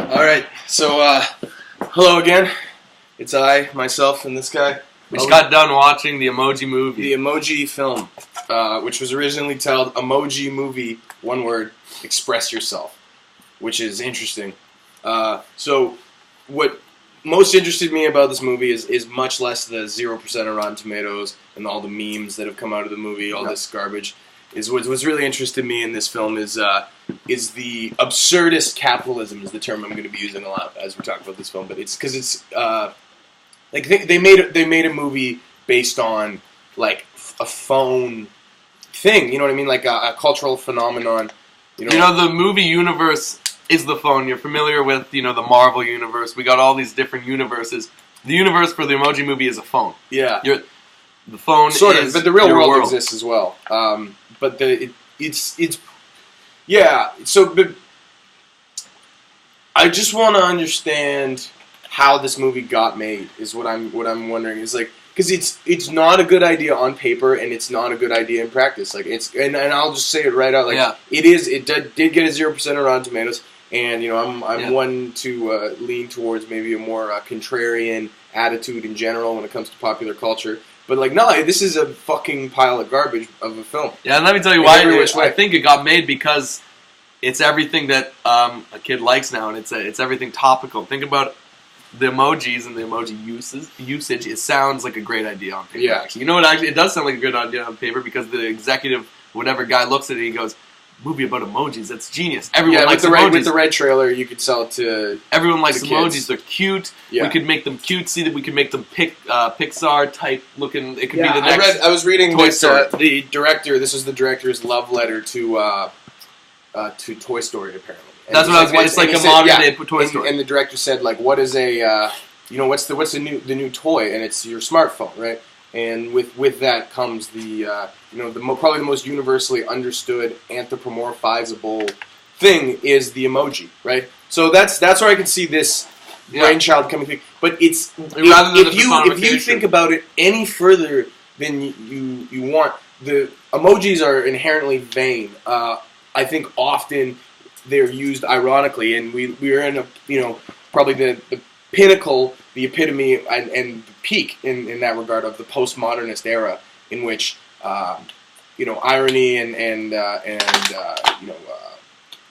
Alright, so, hello again. It's I, myself, and this guy. We just got done watching the Emoji movie. The Emoji film, which was originally titled Emoji Movie, one word, Express Yourself, which is interesting. So, what most interested me about this movie is much less the 0% on Rotten Tomatoes and all the memes that have come out of the movie, all this garbage. What's really interested me in this film is the absurdist capitalism is the term I'm going to be using a lot as we talk about this film. But it's because it's like they made a movie based on like a phone thing. You know what I mean? Like a cultural phenomenon. You know, the movie universe is the phone. You're familiar with the Marvel universe. We got all these different universes. The universe for the Emoji movie is a phone. Yeah. The phone sort is of, but the real world world exists as well. But it's yeah. So, but I just want to understand how this movie got made. Is what I'm wondering. Is like because it's not a good idea on paper and it's not a good idea in practice. Like and I'll just say it right out. Like it did get a 0% on Rotten Tomatoes. And I'm one to lean towards maybe a more contrarian attitude in general when it comes to popular culture. But like, no, this is a fucking pile of garbage of a film. Yeah, and let me tell you why. I think it got made because it's everything that a kid likes now, and it's everything topical. Think about the emojis and the emoji usage. It sounds like a great idea on paper. Yeah. Actually, you know what? Actually, it does sound like a good idea on paper because the executive, whatever guy, looks at it and he goes, "Movie about emojis. That's genius. Everyone likes emojis." With the red trailer, you could sell it to everyone likes emojis. Kids. They're cute. Yeah. We could make them cutesy. That we could make them Pixar type looking. It could be the next. I was reading Toy Story. The director. This is the director's love letter to Toy Story. Apparently, and that's what I was. It's like a modern day Toy Story. And the director said, like, what is a what's the new toy? And it's your smartphone, right? And with that comes the probably the most universally understood anthropomorphizable thing is the emoji, right? So that's where I can see this brainchild coming through. But it's if you think about it any further than you want, the emojis are inherently vain. I think often they're used ironically, and we're in a probably the pinnacle, the epitome, and the peak in that regard of the postmodernist era, in which irony and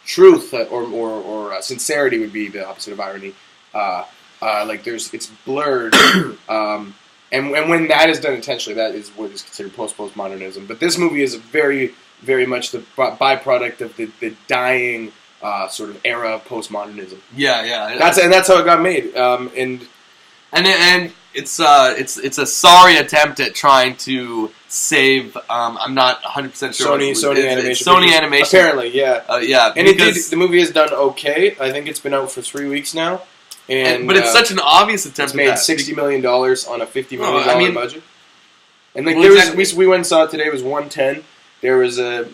truth or sincerity would be the opposite of irony. Like it's blurred, and when that is done intentionally, that is what is considered postmodernism. But this movie is very, very much the byproduct of the dying sort of era of postmodernism. Yeah. That's how it got made. And it's a sorry attempt at trying to save. I'm not 100% sure. Sony Animation. Sony Animation. Apparently, yeah. Yeah. And the movie has done okay. I think it's been out for 3 weeks now. But it's such an obvious attempt. It's made $60 million on a $50 million budget. And like we went and saw it today. It was 110. There was a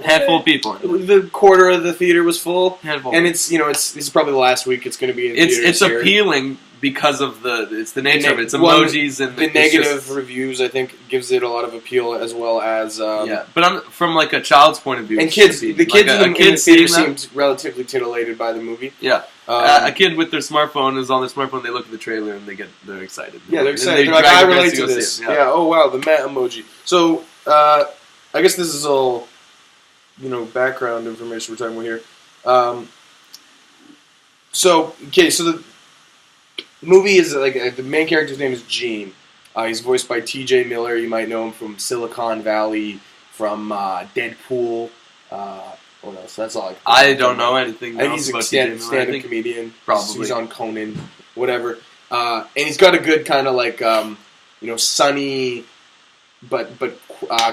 handful of people. The quarter of the theater was full. Handful. And this is probably the last week it's going to be in theaters. It's appealing because of the nature of it. It's emojis and the negative reviews. I think gives it a lot of appeal as well as But from like a child's point of view, and kids, the kids in the theater seemed relatively titillated by the movie. Yeah, a kid with their smartphone is on their smartphone. They look at the trailer and they're excited. Yeah, they're excited. They're like, I relate to this. Yeah. Oh wow, the Matt emoji. So. I guess this is all, background information we're talking about here. So the movie is like the main character's name is Gene. He's voiced by T.J. Miller. You might know him from Silicon Valley, from Deadpool. What else? That's all. I don't know anything. I think he's a stand-up comedian. Probably he's on Conan, whatever. And he's got a good kind of like sunny, but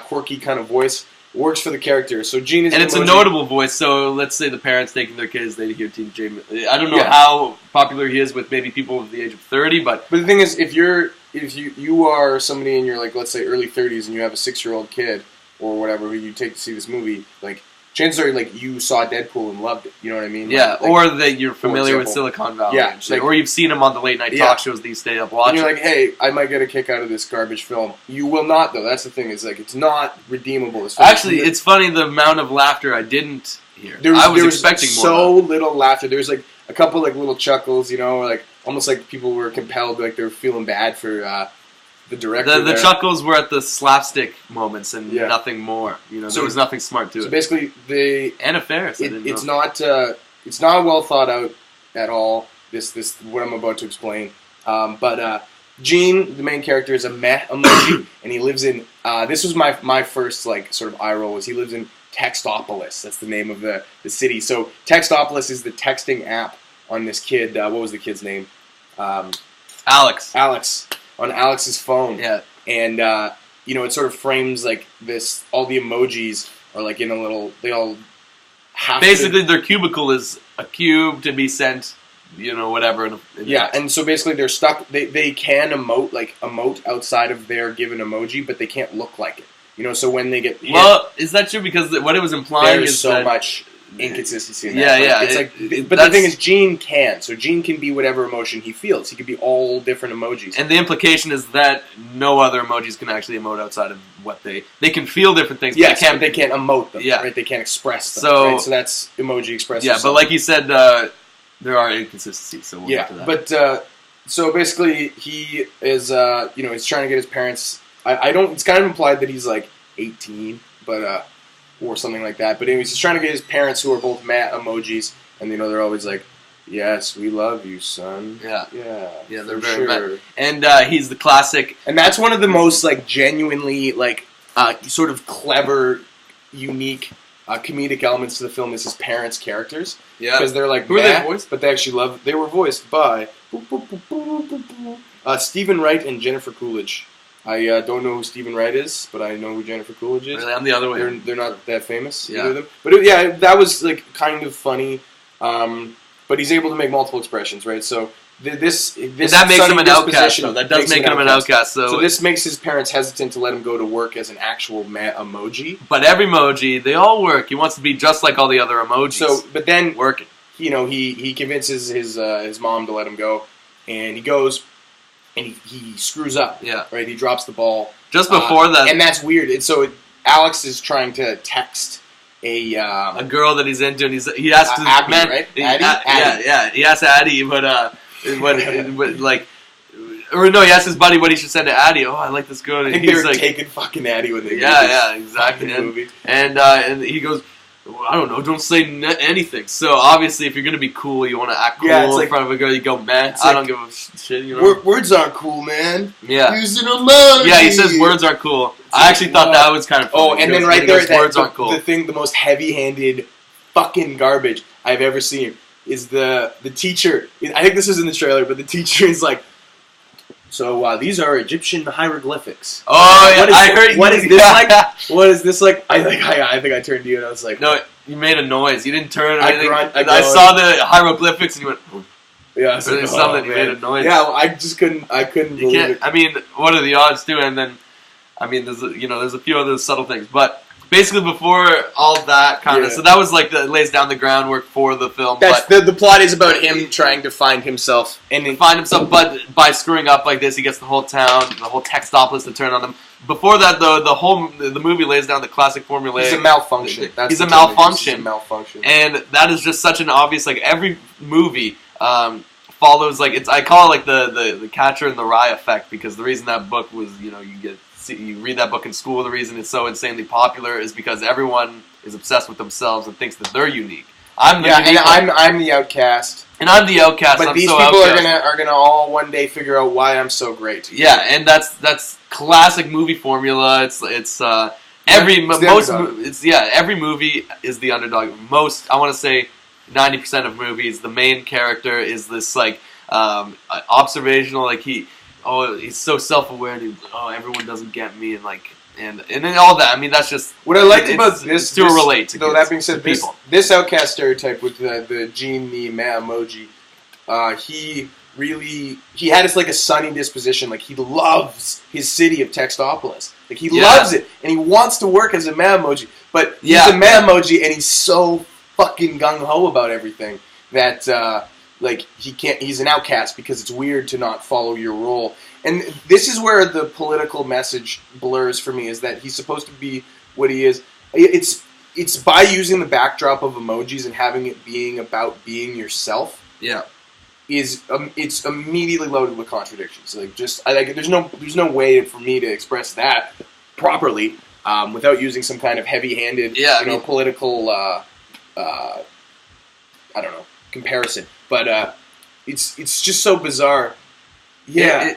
quirky kind of voice. Works for the character. So Gene is and it's a notable voice. So let's say the parents taking their kids, they hear T.J. I don't know how popular he is with maybe people of the age of 30, but the thing is, if you are somebody in your let's say early 30s and you have a 6-year-old kid or whatever who you take to see this movie, like chances are like you saw Deadpool and loved it. You know what I mean? Yeah, like, or that you're familiar with example. Silicon Valley. Yeah, like, or you've seen him on the late night talk shows that you stay up watching. And you're like, hey, I might get a kick out of this garbage film. You will not, though. That's the thing. Is like it's not redeemable. Actually, it's funny the amount of laughter I didn't hear. I was expecting more. So little laughter. There was like a couple like little chuckles. You know, like almost like people were compelled, like they were feeling bad for the director. The chuckles were at the slapstick moments and nothing more. You know, so, there was nothing smart to it. So basically, Anna Faris. It's not well thought out at all. This what I'm about to explain. But Gene, the main character, is a meh emoji, and he lives in. This was my first like sort of eye roll. Was he lives in Textopolis? That's the name of the city. So Textopolis is the texting app on this kid. What was the kid's name? Alex. Alex. On Alex's phone. Yeah. And, it sort of frames, like, this, all the emojis are, like, in a little, they all have basically, their cubicle is a cube to be sent, whatever. And so basically they're stuck, they can emote outside of their given emoji, but they can't look like it. So when they get hit, well, is that true? Because what it was implying is so much inconsistency in that. Yeah. But the thing is, Gene can. So Gene can be whatever emotion he feels. He could be all different emojis. And the implication is that no other emojis can actually emote outside of what they can feel different things. But they can't emote them. Yeah. Right. They can't express them. So that's emoji expressive. Yeah, but like you said, there are inconsistencies. So we'll get to that. But so basically, he is he's trying to get his parents. I don't. It's kind of implied that he's like 18, but. Or something like that. But anyways, he's trying to get his parents, who are both Matt emojis, and they're always like, "Yes, we love you, son." Yeah, they're very sure. And he's the classic, and that's one of the most like genuinely like sort of clever, unique comedic elements to the film is his parents' characters. Yeah, because they're like who are they voiced? But they actually they were voiced by Stephen Wright and Jennifer Coolidge. I don't know who Stephen Wright is, but I know who Jennifer Coolidge is. Really? I'm the other way. They're not that famous, either of them. But that was like kind of funny. But he's able to make multiple expressions, right? So this that makes him an outcast, though. That does make him an outcast. So this makes his parents hesitant to let him go to work as an actual emoji. But every emoji, they all work. He wants to be just like all the other emojis. So, but then working. He convinces his mom to let him go, and he goes. And he screws up. Yeah. Right? He drops the ball. Just before that. And that's weird. And so Alex is trying to text a girl that he's into, and he asks Abby, right? Addie? Yeah. He asks Addie, but like, or no, he asks his buddy what he should send to Addie. Oh, I like this girl. And he's like taking fucking Addie when they exactly. Movie. And he goes, I don't know, don't say anything. So obviously, if you're gonna be cool, you want to act cool in front of a girl. You go, man, I don't give a shit. Words aren't cool, man. Yeah, using emoji. Yeah, he says words aren't cool. I actually thought that was kind of funny. Oh, and then right there, words aren't cool. The most heavy-handed fucking garbage I've ever seen is the teacher. I think this is in the trailer, but the teacher is like, so these are Egyptian hieroglyphics. Oh yeah, I heard. What is this like? What is this like? I think I turned to you and I was like, no, you made a noise. You didn't turn. Or anything. I saw the hieroglyphics and you went. Oh. Yeah, I was like, something. You made a noise. Yeah, I just couldn't. I couldn't believe it. I mean, what are the odds too? And then, I mean, there's a few other subtle things, but. Basically, before all that kind of, so that was like lays down the groundwork for the film. That's the plot is about him trying to find himself but by screwing up like this, he gets the whole town, the whole Textopolis to turn on him. Before that, though, the movie lays down the classic formula. He's a malfunction. He's a malfunction. Malfunction, and that is just such an obvious. Like every movie follows like I call it like the Catcher in the Rye effect, because the reason that book was you read that book in school, the reason it's so insanely popular is because everyone is obsessed with themselves and thinks that they're unique. I'm the outcast. And I'm the outcast. But these people are gonna all one day figure out why I'm so great. Yeah, and that's classic movie formula. Every movie is the underdog. I want to say 90% of movies, the main character is this like observational, like he's so self-aware, and he's like, everyone doesn't get me, and then all that. I mean, that's just what I liked about this. To relate to. Though that being said, this outcast stereotype with the Gene the emoji, he had this like a sunny disposition. Like he loves his city of Textopolis. Like he Yeah. loves it, and he wants to work as a Memoji. But he's Yeah. a Memoji, and he's so fucking gung ho about everything that like he can't. He's an outcast because it's weird to not follow your role. And this is where the political message blurs for me. Is that he's supposed to be what he is. It's by using the backdrop of emojis and having it being about being yourself. Yeah. It's immediately loaded with contradictions. Like there's no way for me to express that properly without using some kind of heavy-handed, political I don't know, comparison. But it's just so bizarre. Yeah.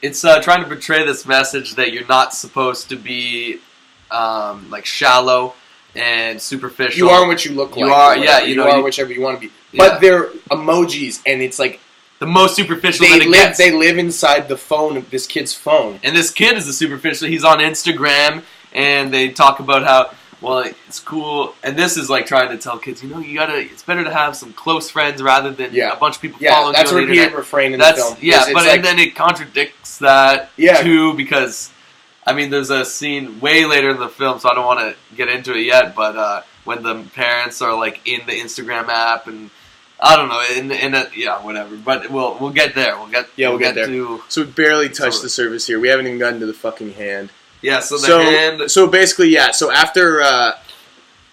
It's trying to portray this message that you're not supposed to be like shallow and superficial. You are what you look like. You are, yeah. You are whichever you want to be. Yeah. But they're emojis, and it's like the most superficial that it gets. They live inside the phone of this kid's phone. And this kid is the superficial. He's on Instagram, and they talk about how, well, it's cool. And this is like trying to tell kids, it's better to have some close friends rather than a bunch of people following you on the internet. That's a repeated refrain in the film. Yeah, and then it contradicts that too, because I mean, there's a scene way later in the film, so I don't want to get into it yet, but when the parents are like in the Instagram app, and I don't know, whatever. But we'll get there. We'll get there. So we barely touched the surface here. We haven't even gotten to the fucking hand. Yeah. So the hand. So basically, So after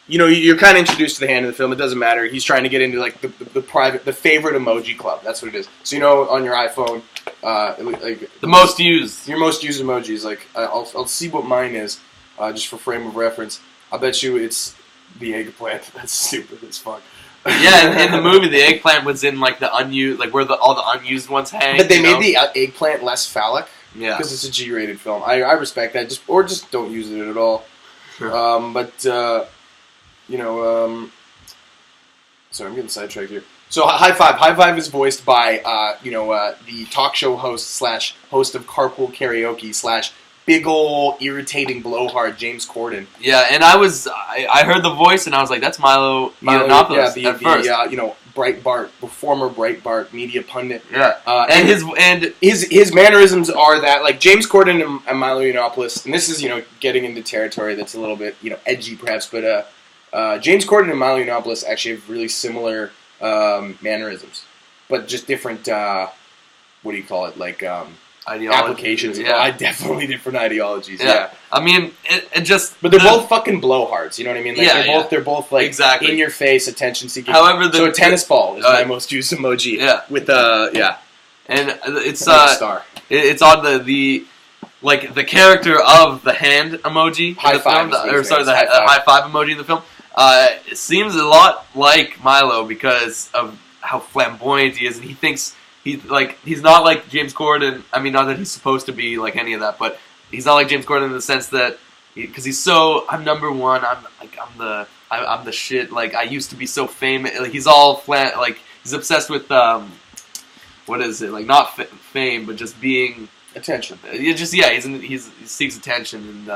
you're kind of introduced to the hand in the film. It doesn't matter. He's trying to get into like the favorite emoji club. That's what it is. So on your iPhone, like the most used, your most used emojis. Like I'll see what mine is, just for frame of reference. I'll bet you it's the eggplant. That's stupid as fuck. Yeah, in the movie, the eggplant was in like the unused, like where all the unused ones hang. But they made the eggplant less phallic. Yeah, because it's a G-rated film. I respect that. Just don't use it at all. Sure. Sorry, I'm getting sidetracked here. So High Five. High Five is voiced by the talk show host / host of Carpool Karaoke / big ol' irritating blowhard James Corden. Yeah, and I heard the voice and I was like, that's Milo Yiannopoulos at first. Breitbart, former Breitbart media pundit. Yeah, and his mannerisms are that like James Corden and Milo Yiannopoulos, and this is getting into territory that's a little bit edgy perhaps, but James Corden and Milo Yiannopoulos actually have really similar mannerisms, but just different. What do you call it? Like applications. Yeah, definitely different ideologies. Yeah. I mean, it just. But they're both fucking blowhards. You know what I mean? Like, they're both like exactly in your face, attention seeking. However, so a tennis ball is my most used emoji. Yeah. With and it's star. It's on the like the character of the hand emoji. High five. The high five emoji in the film. It seems a lot like Milo because of how flamboyant he is, and he thinks. He's not like James Corden. I mean, not that he's supposed to be like any of that, but he's not like James Corden in the sense that because he's so I'm number one. I'm the shit. Like I used to be so famous. Like, he's all flat. Like he's obsessed with what is it? Like not fame, but just being attention. He seeks attention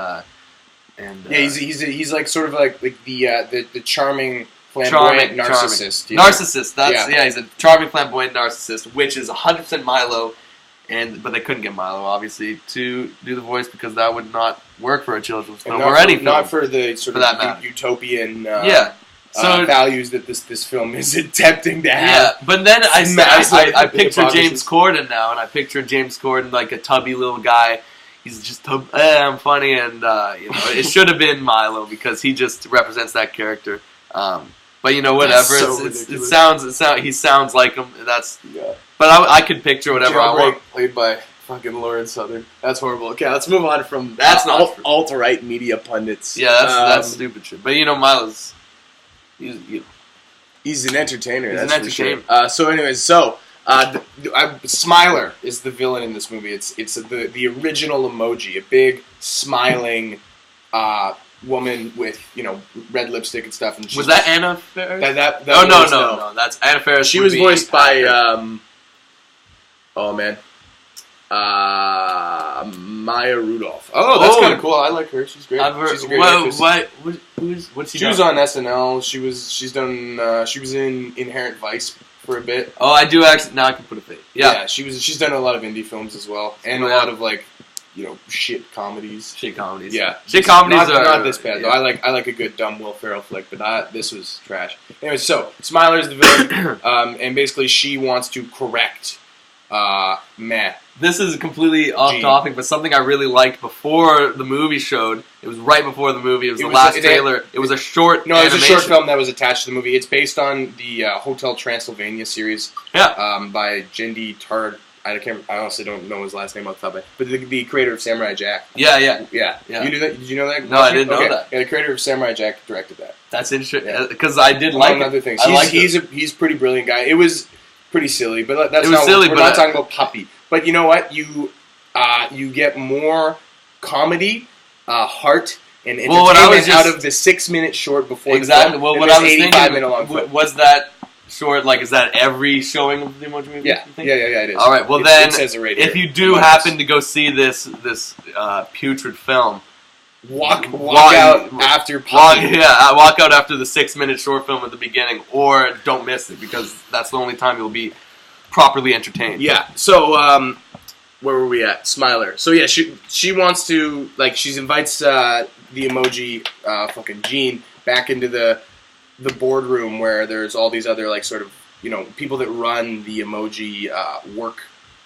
and he's like sort of like the charming. Flamboyant narcissist. Narcissist. He's a charming, flamboyant narcissist, which is 100% Milo, but they couldn't get Milo, obviously, to do the voice because that would not work for a children's film or any film. Not for the sort of utopian values that this film is attempting to have. Yeah, but then I picture James Corden now, and I picture James Corden like a tubby little guy. He's just, I'm funny, and it should have been Milo because he just represents that character. But whatever. So he sounds like him. But I could picture whatever I want. Played by fucking Lauren Southern. That's horrible. Okay, let's move on from alt-right media punits. Yeah, that's stupid shit. But Milo's he's an entertainer. He's an entertainer. So anyways, Smiler is the villain in this movie. It's the original emoji, a big smiling. Woman with red lipstick and stuff. And was that Anna Faris? No. That's Anna Faris. She was voiced by Maya Rudolph. Oh, that's kind of cool. I like her. She's great. She's a great actress. What's she was on SNL. She was in Inherent Vice for a bit. Oh, I do actually. Now I can put a face. Yeah. She's done a lot of indie films as well, and a lot of like, shit comedies. Shit comedies. Yeah, shit comedies are are not this bad though. I like a good dumb Will Ferrell flick, but this was trash. Anyway, so Smiler's the villain, and basically she wants to correct, meh. This is completely off topic, but something I really liked before the movie showed. It was right before the movie. It was the last trailer. It was a short. No, it was a short film that was attached to the movie. It's based on the Hotel Transylvania series. Yeah. By Jendi Tard. I honestly don't know his last name off the top of my head. But the creator of Samurai Jack. Yeah. You knew that? Did you know that? No, I didn't know that. Yeah, the creator of Samurai Jack directed that. That's interesting because I did like other things. He's He's a pretty brilliant guy. It was pretty silly, but that's not. Silly, we're not talking about Puppy. But you know what? You get more comedy, heart, and entertainment out of the 6-minute short before exactly. the film. Well, what I was 85 minute long film. Was that short? Like, is that every showing of the Emoji movie? Yeah, it is. All right. Well, it says it right if here. you do happen to go see this putrid film, walk out after Puppy. Walk out after the 6-minute short film at the beginning, or don't miss it because that's the only time you'll be properly entertained. Yeah. So, where were we at? Smiler. So yeah, she wants to she invites the Emoji fucking Gene back into the boardroom where there's all these other sort of people that run the Emoji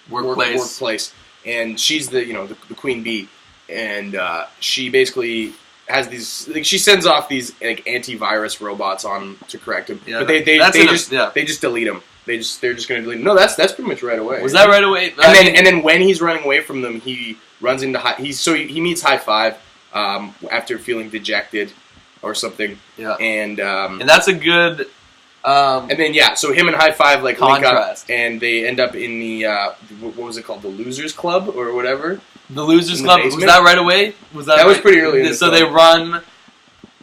workplace, and she's the queen bee, and she basically has these she sends off these antivirus robots on to correct him, but they just delete them. They're just going to delete him. No, that's pretty much right away. Was that right away? And then when he's running away from them, he runs into he meets High Five after feeling dejected or something. Yeah. And that's a good. And then so him and High Five link up, contrast. and they end up in the what was it called, the Losers Club or whatever. The Losers Club, was that right away? That was pretty early. So they run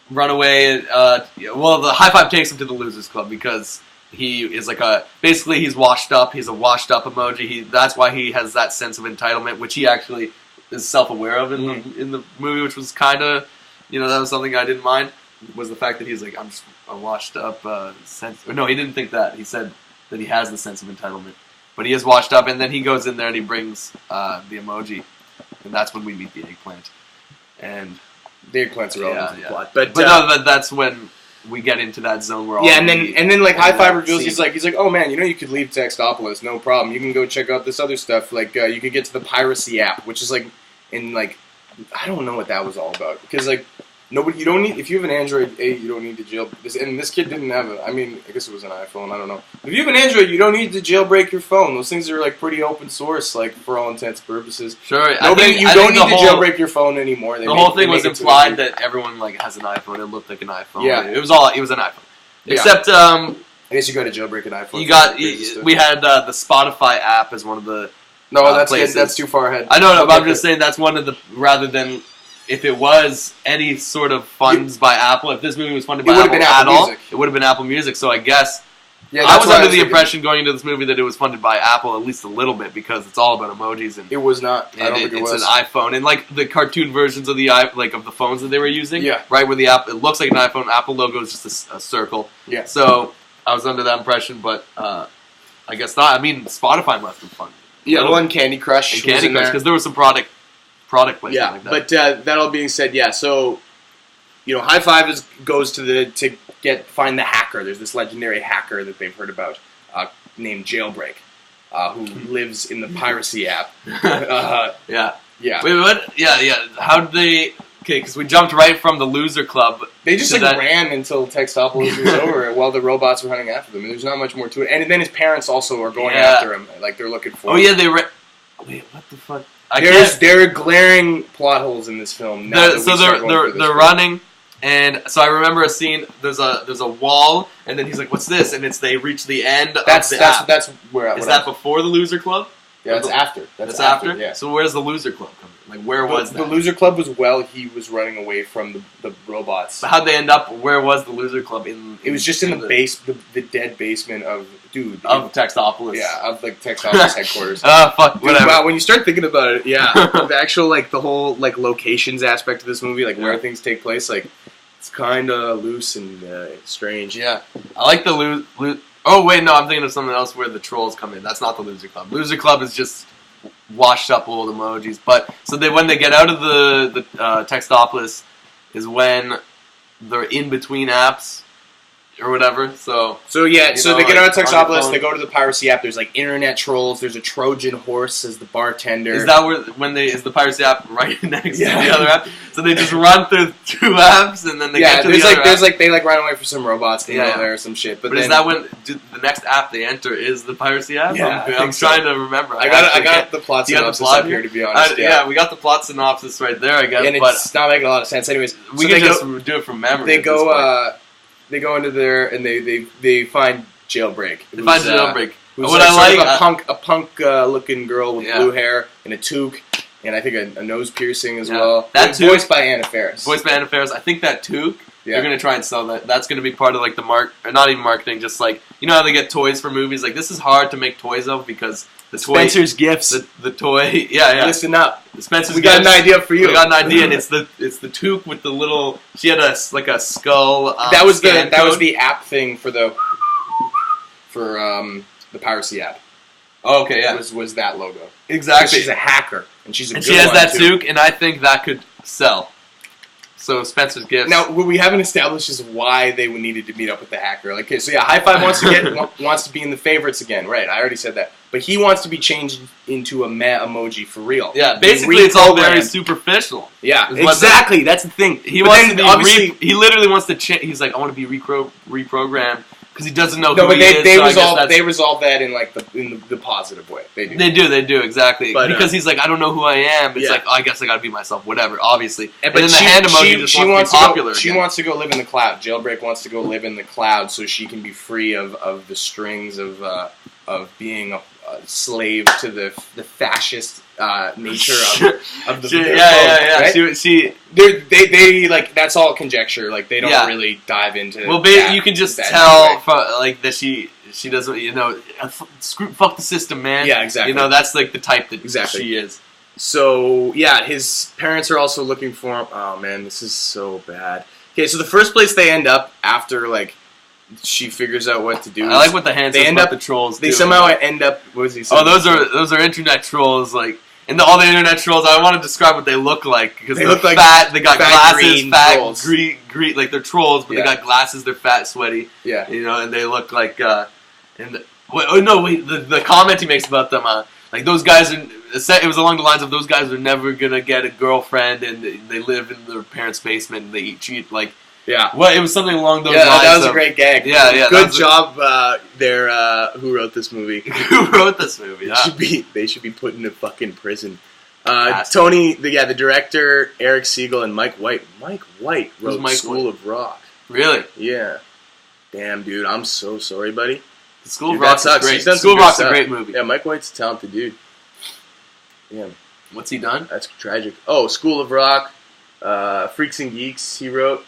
away. Well, the High Five takes him to the Losers Club because he is basically he's washed up. He's a washed up emoji. That's why he has that sense of entitlement, which he actually is self-aware of in the movie, which was kind of, that was something I didn't mind, was the fact that he's like, I'm just a washed up sense. No, he didn't think that. He said that he has the sense of entitlement, but he is washed up, and then he goes in there and he brings the emoji, and that's when we meet the eggplant. And the eggplant's irrelevant to the plot, but that's when we get into that zone where all and then High Five reveals he's like, oh man, you could leave Textopolis, no problem. You can go check out this other stuff. You could get to the piracy app, which is I don't know what that was all about, because nobody, you don't need, if you have an Android, you don't need to jailbreak. And this kid didn't have I guess it was an iPhone, I don't know. If you have an Android, you don't need to jailbreak your phone. Those things are pretty open source, for all intents and purposes. Sure. You don't need to jailbreak your phone anymore. The whole thing was implied that everyone has an iPhone. It looked like an iPhone. Yeah. It was an iPhone. Yeah. Except I guess you got to jailbreak an iPhone. We had the Spotify app as one of the that's too far ahead. I know, but I'm just saying that's one of the, rather than if it was any sort of funds by Apple, if this movie was funded by Apple at all, it would have been Apple Music. So I guess I was under the impression going into this movie that it was funded by Apple at least a little bit, because it's all about emojis, and it was not. I don't think it was. It's an iPhone, and the cartoon versions of the of the phones that they were using. Yeah. Right, where the app, it looks like an iPhone. Apple logo is just a circle. Yeah. So I was under that impression, but I guess not. I mean, Spotify must have funded. Yeah, well, and Candy Crush. Because there was some product placement like that. But that all being said, so High Five goes to find the hacker. There's this legendary hacker that they've heard about named Jailbreak, who lives in the piracy app. Yeah. Wait, what? Yeah. How did they? Okay, because we jumped right from the Loser Club. They just ran until Textopolis was over while the robots were running after them. There's not much more to it. And then his parents also are going after him. They're looking for him. Oh, yeah, they ran. Wait, what the fuck? There are glaring plot holes in this film. They're running, and so I remember a scene. There's a wall, and then he's like, "What's this?" And they reach the end of the app. That's where. Is that before the Loser Club? Yeah, that's after. That's after. Yeah. So where's the Loser Club coming? Where was that? The Loser Club was while he was running away from the robots. But how'd they end up? Where was the Loser Club? It was just in the dead basement of Textopolis. Yeah, of Textopolis headquarters. Fuck, whatever. Wow, when you start thinking about it, the actual the whole locations aspect of this movie, where things take place, it's kind of loose and strange. Yeah, I like the Oh wait, no, I'm thinking of something else where the trolls come in. That's not the Loser Club. Loser Club is just washed up old emojis. But so when they get out of the Textopolis is when they're in between apps or whatever. So they get out of Textopolis, they go. go to the piracy app. There's like internet trolls. There's a Trojan horse as the bartender. Is that is the piracy app right next to the other app? So they just run through 2 apps and then they get to the other app. They run away from some robots there or some shit. But is that when the next app they enter is the piracy app? Yeah, I'm trying to remember. I got the plot synopsis up here, to be honest. We got the plot synopsis right there, I guess. And it's not making a lot of sense. Anyways, we can just do it from memory. They go into there and they find Jailbreak. They find Jailbreak. Who's a punk looking girl with blue hair and a toque, and I think a nose piercing as well. That's voiced by Anna Faris. I think that toque. They're gonna try and sell that. That's gonna be part of like the or not even marketing, just like how they get toys for movies. Like this is hard to make toys of because the toy, Spencer's Gifts. The toy, yeah. Listen up, Spencer's we got Gifts. an idea for you. We got an idea, and it's the toque with the little. She had a skull. That was the app thing for the piracy app. Oh, okay, yeah. Was that logo exactly? She's a hacker, and she has that toque, and I think that could sell. So Spencer's Gifts. Now, what we haven't established is why they needed to meet up with the hacker. Like, okay, so yeah, High Five wants to be in the favorites again, right? I already said that, but he wants to be changed into a meh emoji for real. Yeah, basically, it's all very superficial. Yeah, exactly. That's the thing. He wants to be he literally wants to change. He's like, I want to be reprogrammed. Because he doesn't know who he is. They resolve that in like the positive way. They do exactly. But, because he's like, I don't know who I am. It's like, oh, I guess I gotta be myself. Whatever, obviously. But then the hand emoji just wants to be popular. She wants to go live in the cloud. Jailbreak wants to go live in the cloud so she can be free of the strings of being a slave to the fascist nature of the yeah. Right? They like that's all conjecture. Like they don't really dive into. Well, you can just tell that she doesn't fuck the system, man. Yeah, exactly. That's like the type that she is. So yeah, his parents are also looking for him. Oh man, this is so bad. Okay, so the first place they end up after she figures out what to do. I like what the hand says about the trolls. They somehow end up. What was he saying? Oh, those are internet trolls. Like, and all the internet trolls. I want to describe what they look like because they look like fat. They got glasses. Fat, trolls. green. Like they're trolls, but they got glasses. They're fat, sweaty. Yeah. And they look like. The comment he makes about them. Like those guys are. It was along the lines of those guys are never gonna get a girlfriend, and they live in their parents' basement. And they cheat like. Yeah. Well, it was something along those lines. That was a great gag. Yeah. Good job there, who wrote this movie. Who wrote this movie? They should be put in a fucking prison. Tony, the director, Eric Siegel, and Mike White. Mike White wrote School of Rock. Really? Yeah. Damn, dude. I'm so sorry, buddy. School of Rock's great. School of Rock's a great movie. Yeah, Mike White's a talented dude. Yeah. What's he done? That's tragic. Oh, School of Rock, Freaks and Geeks, he wrote.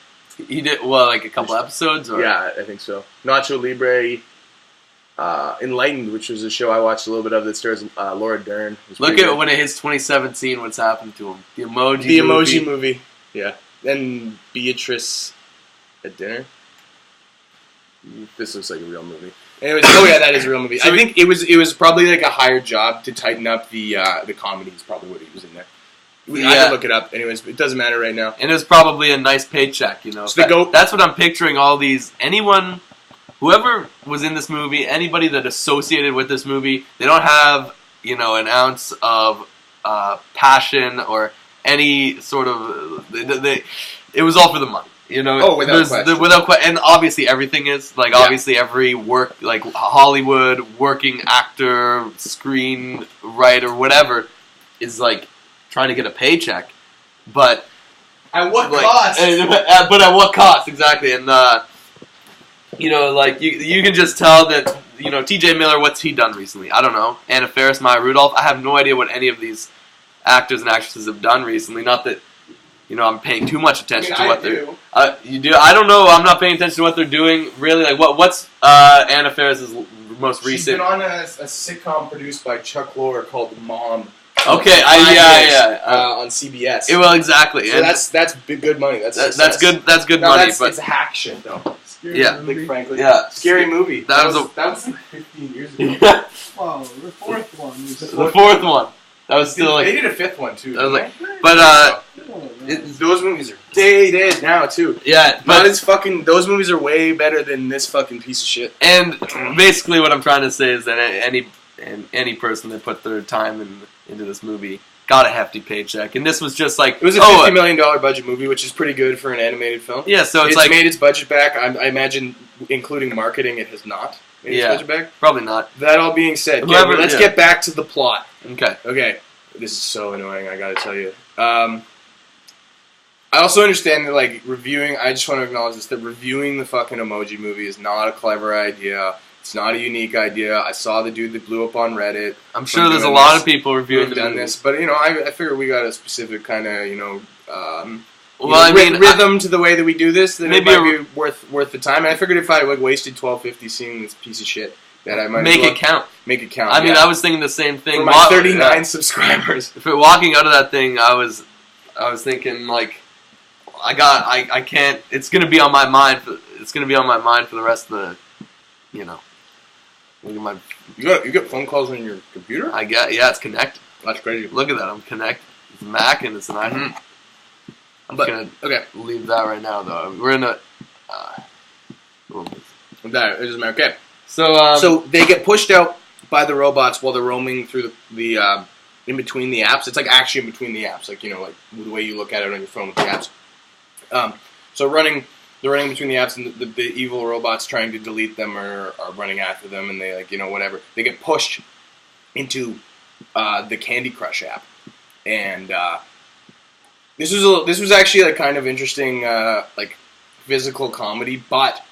He did, like a couple episodes? Or? Yeah, I think so. Nacho Libre, Enlightened, which was a show I watched a little bit of that stars Laura Dern. Look at when it hits 2017, what's happened to him. The Emoji movie. Yeah. Then Beatrice at Dinner. This looks like a real movie. Anyways, that is a real movie. So I think it was probably like a hired job to tighten up the comedy is probably what he was in there. I can look it up. Anyways, it doesn't matter right now. And it was probably a nice paycheck, So that's what I'm picturing. Whoever was in this movie, anybody that associated with this movie, they don't have an ounce of passion or any sort of. It was all for the money. Without question. And obviously everything is obviously every work Hollywood working actor, screenwriter, whatever is trying to get a paycheck, but at what cost? But at what cost exactly? And you can just tell that T.J. Miller. What's he done recently? I don't know. Anna Faris, Maya Rudolph. I have no idea what any of these actors and actresses have done recently. Not that I'm paying too much attention to what they're. You do? I don't know. I'm not paying attention to what they're doing. Really, what's Anna Faris's most recent? She's been on a sitcom produced by Chuck Lorre called Mom. Okay, on CBS. Well, exactly. So that's good money. That's good. That's good money. It's a hack shit though. Big Franklin. Yeah. Scary movie. That was like 15 years ago. Wow, the fourth one. The fourth one. That was still like. They did a fifth one too. That was like, but those movies are dated now too. Yeah, but it's fucking. Those movies are way better than this fucking piece of shit. And basically, what I'm trying to say is that any person that put their time into this movie got a hefty paycheck, and this was just like it was a $50 million budget movie, which is pretty good for an animated film. Yeah, so it's like like made its budget back. I imagine, including marketing, it has not made its budget back. Probably not. That all being said, let's get back to the plot. Okay. This is so annoying. I gotta tell you. I also understand that like reviewing. I just want to acknowledge this: that reviewing the fucking Emoji movie is not a clever idea. It's not a unique idea. I saw the dude that blew up on Reddit. I'm sure there's a lot of people reviewing this, but I figure we got a specific kind of rhythm to the way that we do this. That maybe it might be worth the time. And I figured if I wasted $12.50 seeing this piece of shit, that I might make it count. Make it count. I mean, I was thinking the same thing. For my 39 subscribers. If walking out of that thing, I was thinking like, I can't. It's gonna be on my mind. It's gonna be on my mind for the rest of the, Look at you got phone calls on your computer? It's connected. That's crazy. Look at that, I'm connected. It's a Mac and it's an iPhone. I'm just gonna leave that right now though. We're in a that it doesn't matter. Okay. So they get pushed out by the robots while they're roaming through the in between the apps. It's like actually in between the apps, like like the way you look at it on your phone with the apps. They're running between the apps, and the evil robots trying to delete them are running after them, and they whatever. They get pushed into the Candy Crush app, and this was actually like kind of interesting like physical comedy, but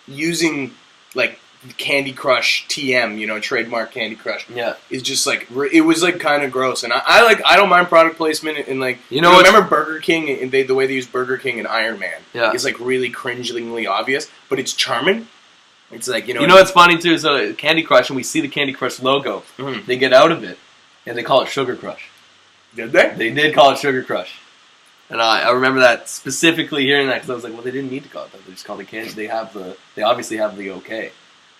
using like Candy Crush TM, trademark Candy Crush. Yeah, is just like it was like kind of gross, and I don't mind product placement and like remember Burger King and the way they use Burger King and Iron Man. Yeah, is like really cringingly obvious, but it's charming. It's like what's funny too is Candy Crush, and we see the Candy Crush logo. Mm-hmm. They get out of it, and they call it Sugar Crush. Did they? They did call it Sugar Crush. And I remember that specifically hearing that because I was like, well, they didn't need to call it that. They just called it Candy. They obviously have the okay.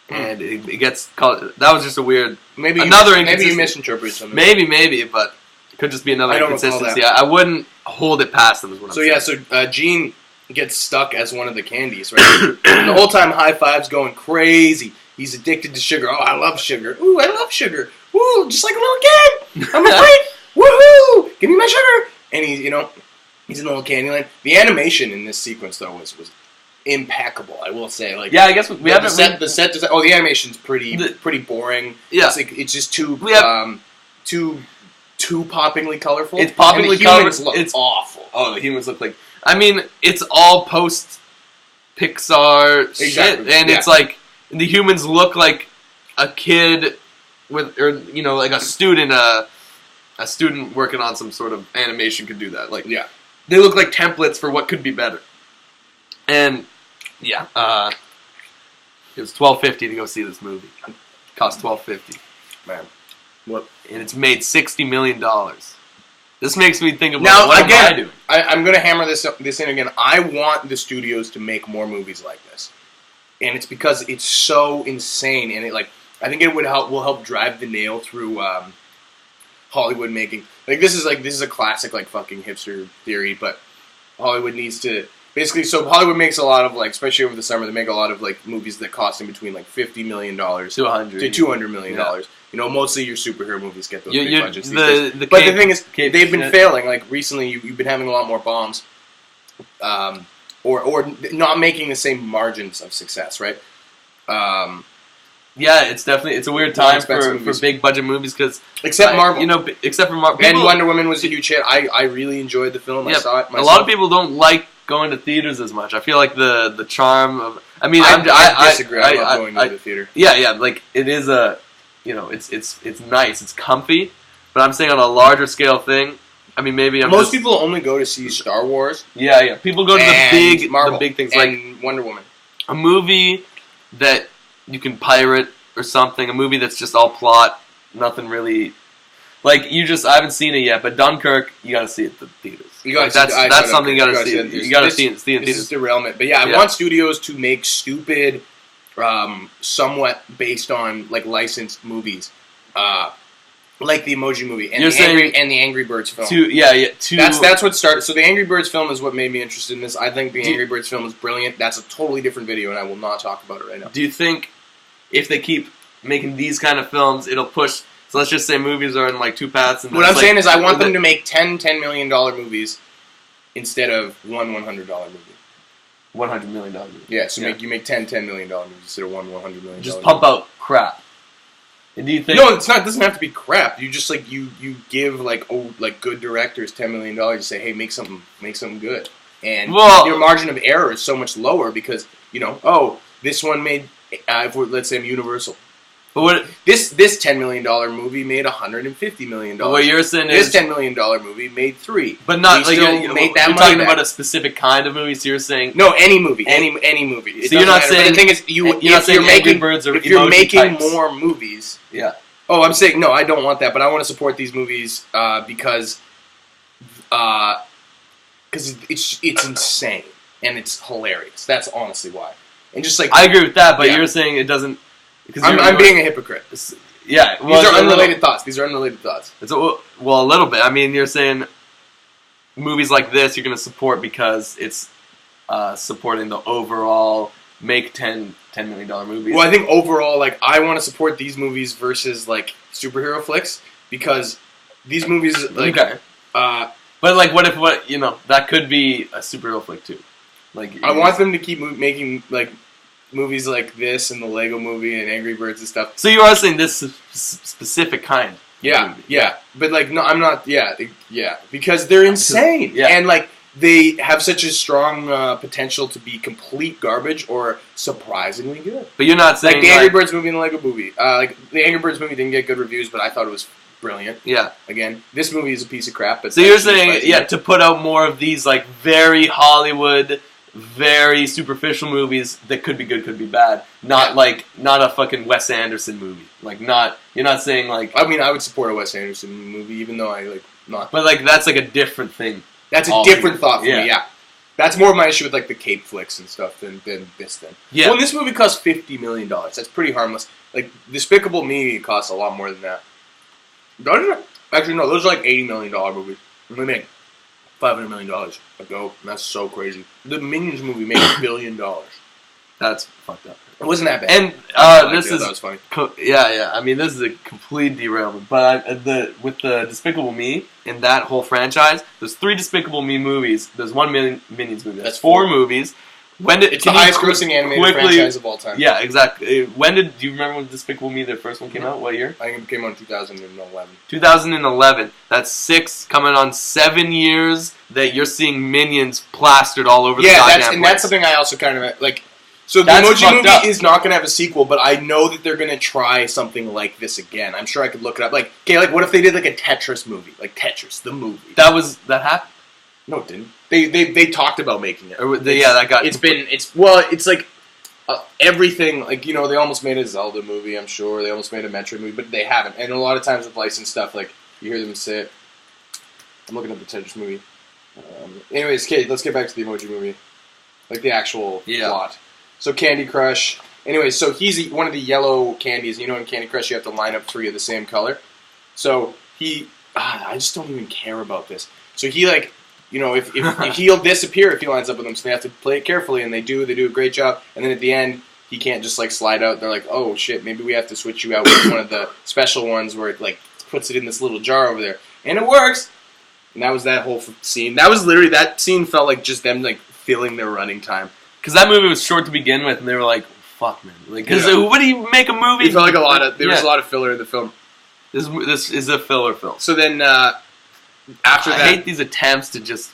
And it gets called. That was just a weird. Maybe you misinterpreted something. Maybe, but it could just be another inconsistency. I wouldn't hold it past them. Is what I'm saying. So Gene gets stuck as one of the candies, right? And the whole time, High Five's going crazy. He's addicted to sugar. Oh, I love sugar. Ooh, I love sugar. Ooh, just like a little kid. I'm afraid. Woohoo! Give me my sugar. And he's in the little candy land. The animation in this sequence though was impeccable, I will say. Like, I guess we haven't the set design. Oh, the animation's pretty boring. Yeah, it's just too poppingly colorful. It's poppingly colorful. It's awful. Oh, the humans look like. I mean, it's all post Pixar shit, and it's like the humans look like a kid like a student. A student working on some sort of animation could do that. Like, they look like templates for what could be better. And it was $12.50 to go see this movie. It cost $12.50. Man, what? And it's made $60 million. This makes me think about what am I doing? I'm going to hammer this in again. I want the studios to make more movies like this, and it's because it's so insane, and I think it will help drive the nail through Hollywood making. This is a classic fucking hipster theory, but Hollywood needs to. Basically, so Hollywood makes a lot of especially over the summer, they make a lot of movies that cost in between $50 million to $200 million. Yeah. Mostly your superhero movies get those big budgets these days. But the thing is, they've been failing. Recently, you've been having a lot more bombs, or not making the same margins of success, right? It's a weird time for big budget movies because except Marvel, except for Marvel, and Wonder Woman was a huge hit. I really enjoyed the film. I saw it myself. A lot of people don't like going to theaters as much. I feel like the charm of. I mean, I disagree. I love going to the theater. Yeah. Like it is it's nice. It's comfy. But I'm saying on a larger scale thing. I mean, maybe most people only go to see Star Wars. Yeah. People go to the big things and like Wonder Woman. A movie that you can pirate or something. A movie that's just all plot, nothing really. Like I haven't seen it yet, but Dunkirk, you gotta see it at the theaters. That's something you gotta see. You gotta see it in theaters. This is derailment, but yeah, I want studios to make stupid, somewhat based on like licensed movies, like the Emoji movie and the Angry Birds film. That's what started. So the Angry Birds film is what made me interested in this. I think the Angry Birds film is brilliant. That's a totally different video, and I will not talk about it right now. Do you think if they keep making these kind of films, it'll push? So let's just say movies are in like two paths. And what I'm saying is I want them to make $10 million movies instead of one $100 movie. $100 million movie. Yeah, so you make $10 million movies instead of one $100 million. Just pump out crap. And do you think? No, it's not. It doesn't have to be crap. You just like you give like good directors $10 million. You say, hey, make something good, and your margin of error is so much lower because this one made let's say Universal. But what this $10 million movie made $150 million. What you're saying is this $10 million movie made $3. But not like you're talking about a specific kind of movie. So you're saying any movie, any movie. So you're not saying the thing is if you're making more movies. Yeah. Oh, I'm saying no. I don't want that, but I want to support these movies because it's insane and it's hilarious. That's honestly why. And just like I agree with that, but you're saying it doesn't. I'm being a hypocrite. Yeah, these are unrelated thoughts. It's a little bit. I mean, you're saying movies like this you're going to support because it's supporting the overall make $10 million movies. Well, I think overall, like I want to support these movies versus like superhero flicks because these movies, like, but like, what if that could be a superhero flick too? Like, I want them to keep making like movies like this and the Lego Movie and Angry Birds and stuff. So you are saying this specific kind? Yeah. But like, no, I'm not. Yeah, because they're insane. Yeah. And like, they have such a strong potential to be complete garbage or surprisingly good. But you're not saying like the Angry Birds movie and the Lego Movie. Like the Angry Birds movie didn't get good reviews, but I thought it was brilliant. Yeah. Again, this movie is a piece of crap. But so you're saying to put out more of these like very Hollywood, very superficial movies that could be good, could be bad. Not a fucking Wes Anderson movie. Like you're not saying like. I mean, I would support a Wes Anderson movie, even though I like not. But like that's like a different thing. That's a different thought for me. Yeah, that's more of my issue with like the cape flicks and stuff than this thing. Yeah. Well, this movie cost $50 million. That's pretty harmless. Like Despicable Me costs a lot more than that. Actually, no, those are like $80 million movies. They made $500 million ago. That's so crazy. The Minions movie made $1 billion. That's fucked up. It wasn't that bad. And that was funny. Yeah. I mean, this is a complete derailment. But with the Despicable Me and that whole franchise, there's 3 Despicable Me movies. There's 1 Minions movie. That's 4 movies. It's the highest-grossing animated franchise of all time. Yeah, exactly. Do you remember when Despicable Me, their first one, came out? What year? I think it came out in 2011. 2011. That's 6, coming on 7 years that you're seeing Minions plastered all over the goddamn place. And that's something I also kind of like. So the Emoji movie is not going to have a sequel, but I know that they're going to try something like this again. I'm sure I could look it up. Like, what if they did like a Tetris movie, like Tetris the movie? That happened. No, it didn't. They talked about making it. It's like everything. Like they almost made a Zelda movie. I'm sure they almost made a Metroid movie, but they haven't. And a lot of times with licensed stuff, like you hear them say it. I'm looking at the Tetris movie. Anyways, Kate, let's get back to the Emoji movie, like the actual plot. So Candy Crush. Anyway, so he's one of the yellow candies. In Candy Crush, you have to line up 3 of the same color. So I just don't even care about this. So he if he'll disappear if he lines up with them. So they have to play it carefully, and they do a great job. And then at the end, he can't just slide out. They're like, oh shit, maybe we have to switch you out with one of the special ones where it puts it in this little jar over there, and it works. And that was that whole scene. That scene felt like just them filling their running time. Because that movie was short to begin with, and they were like, fuck, man. Because what do you make a movie? It felt like there was a lot of filler in the film. This is a filler film. So then, after that... I hate these attempts to just,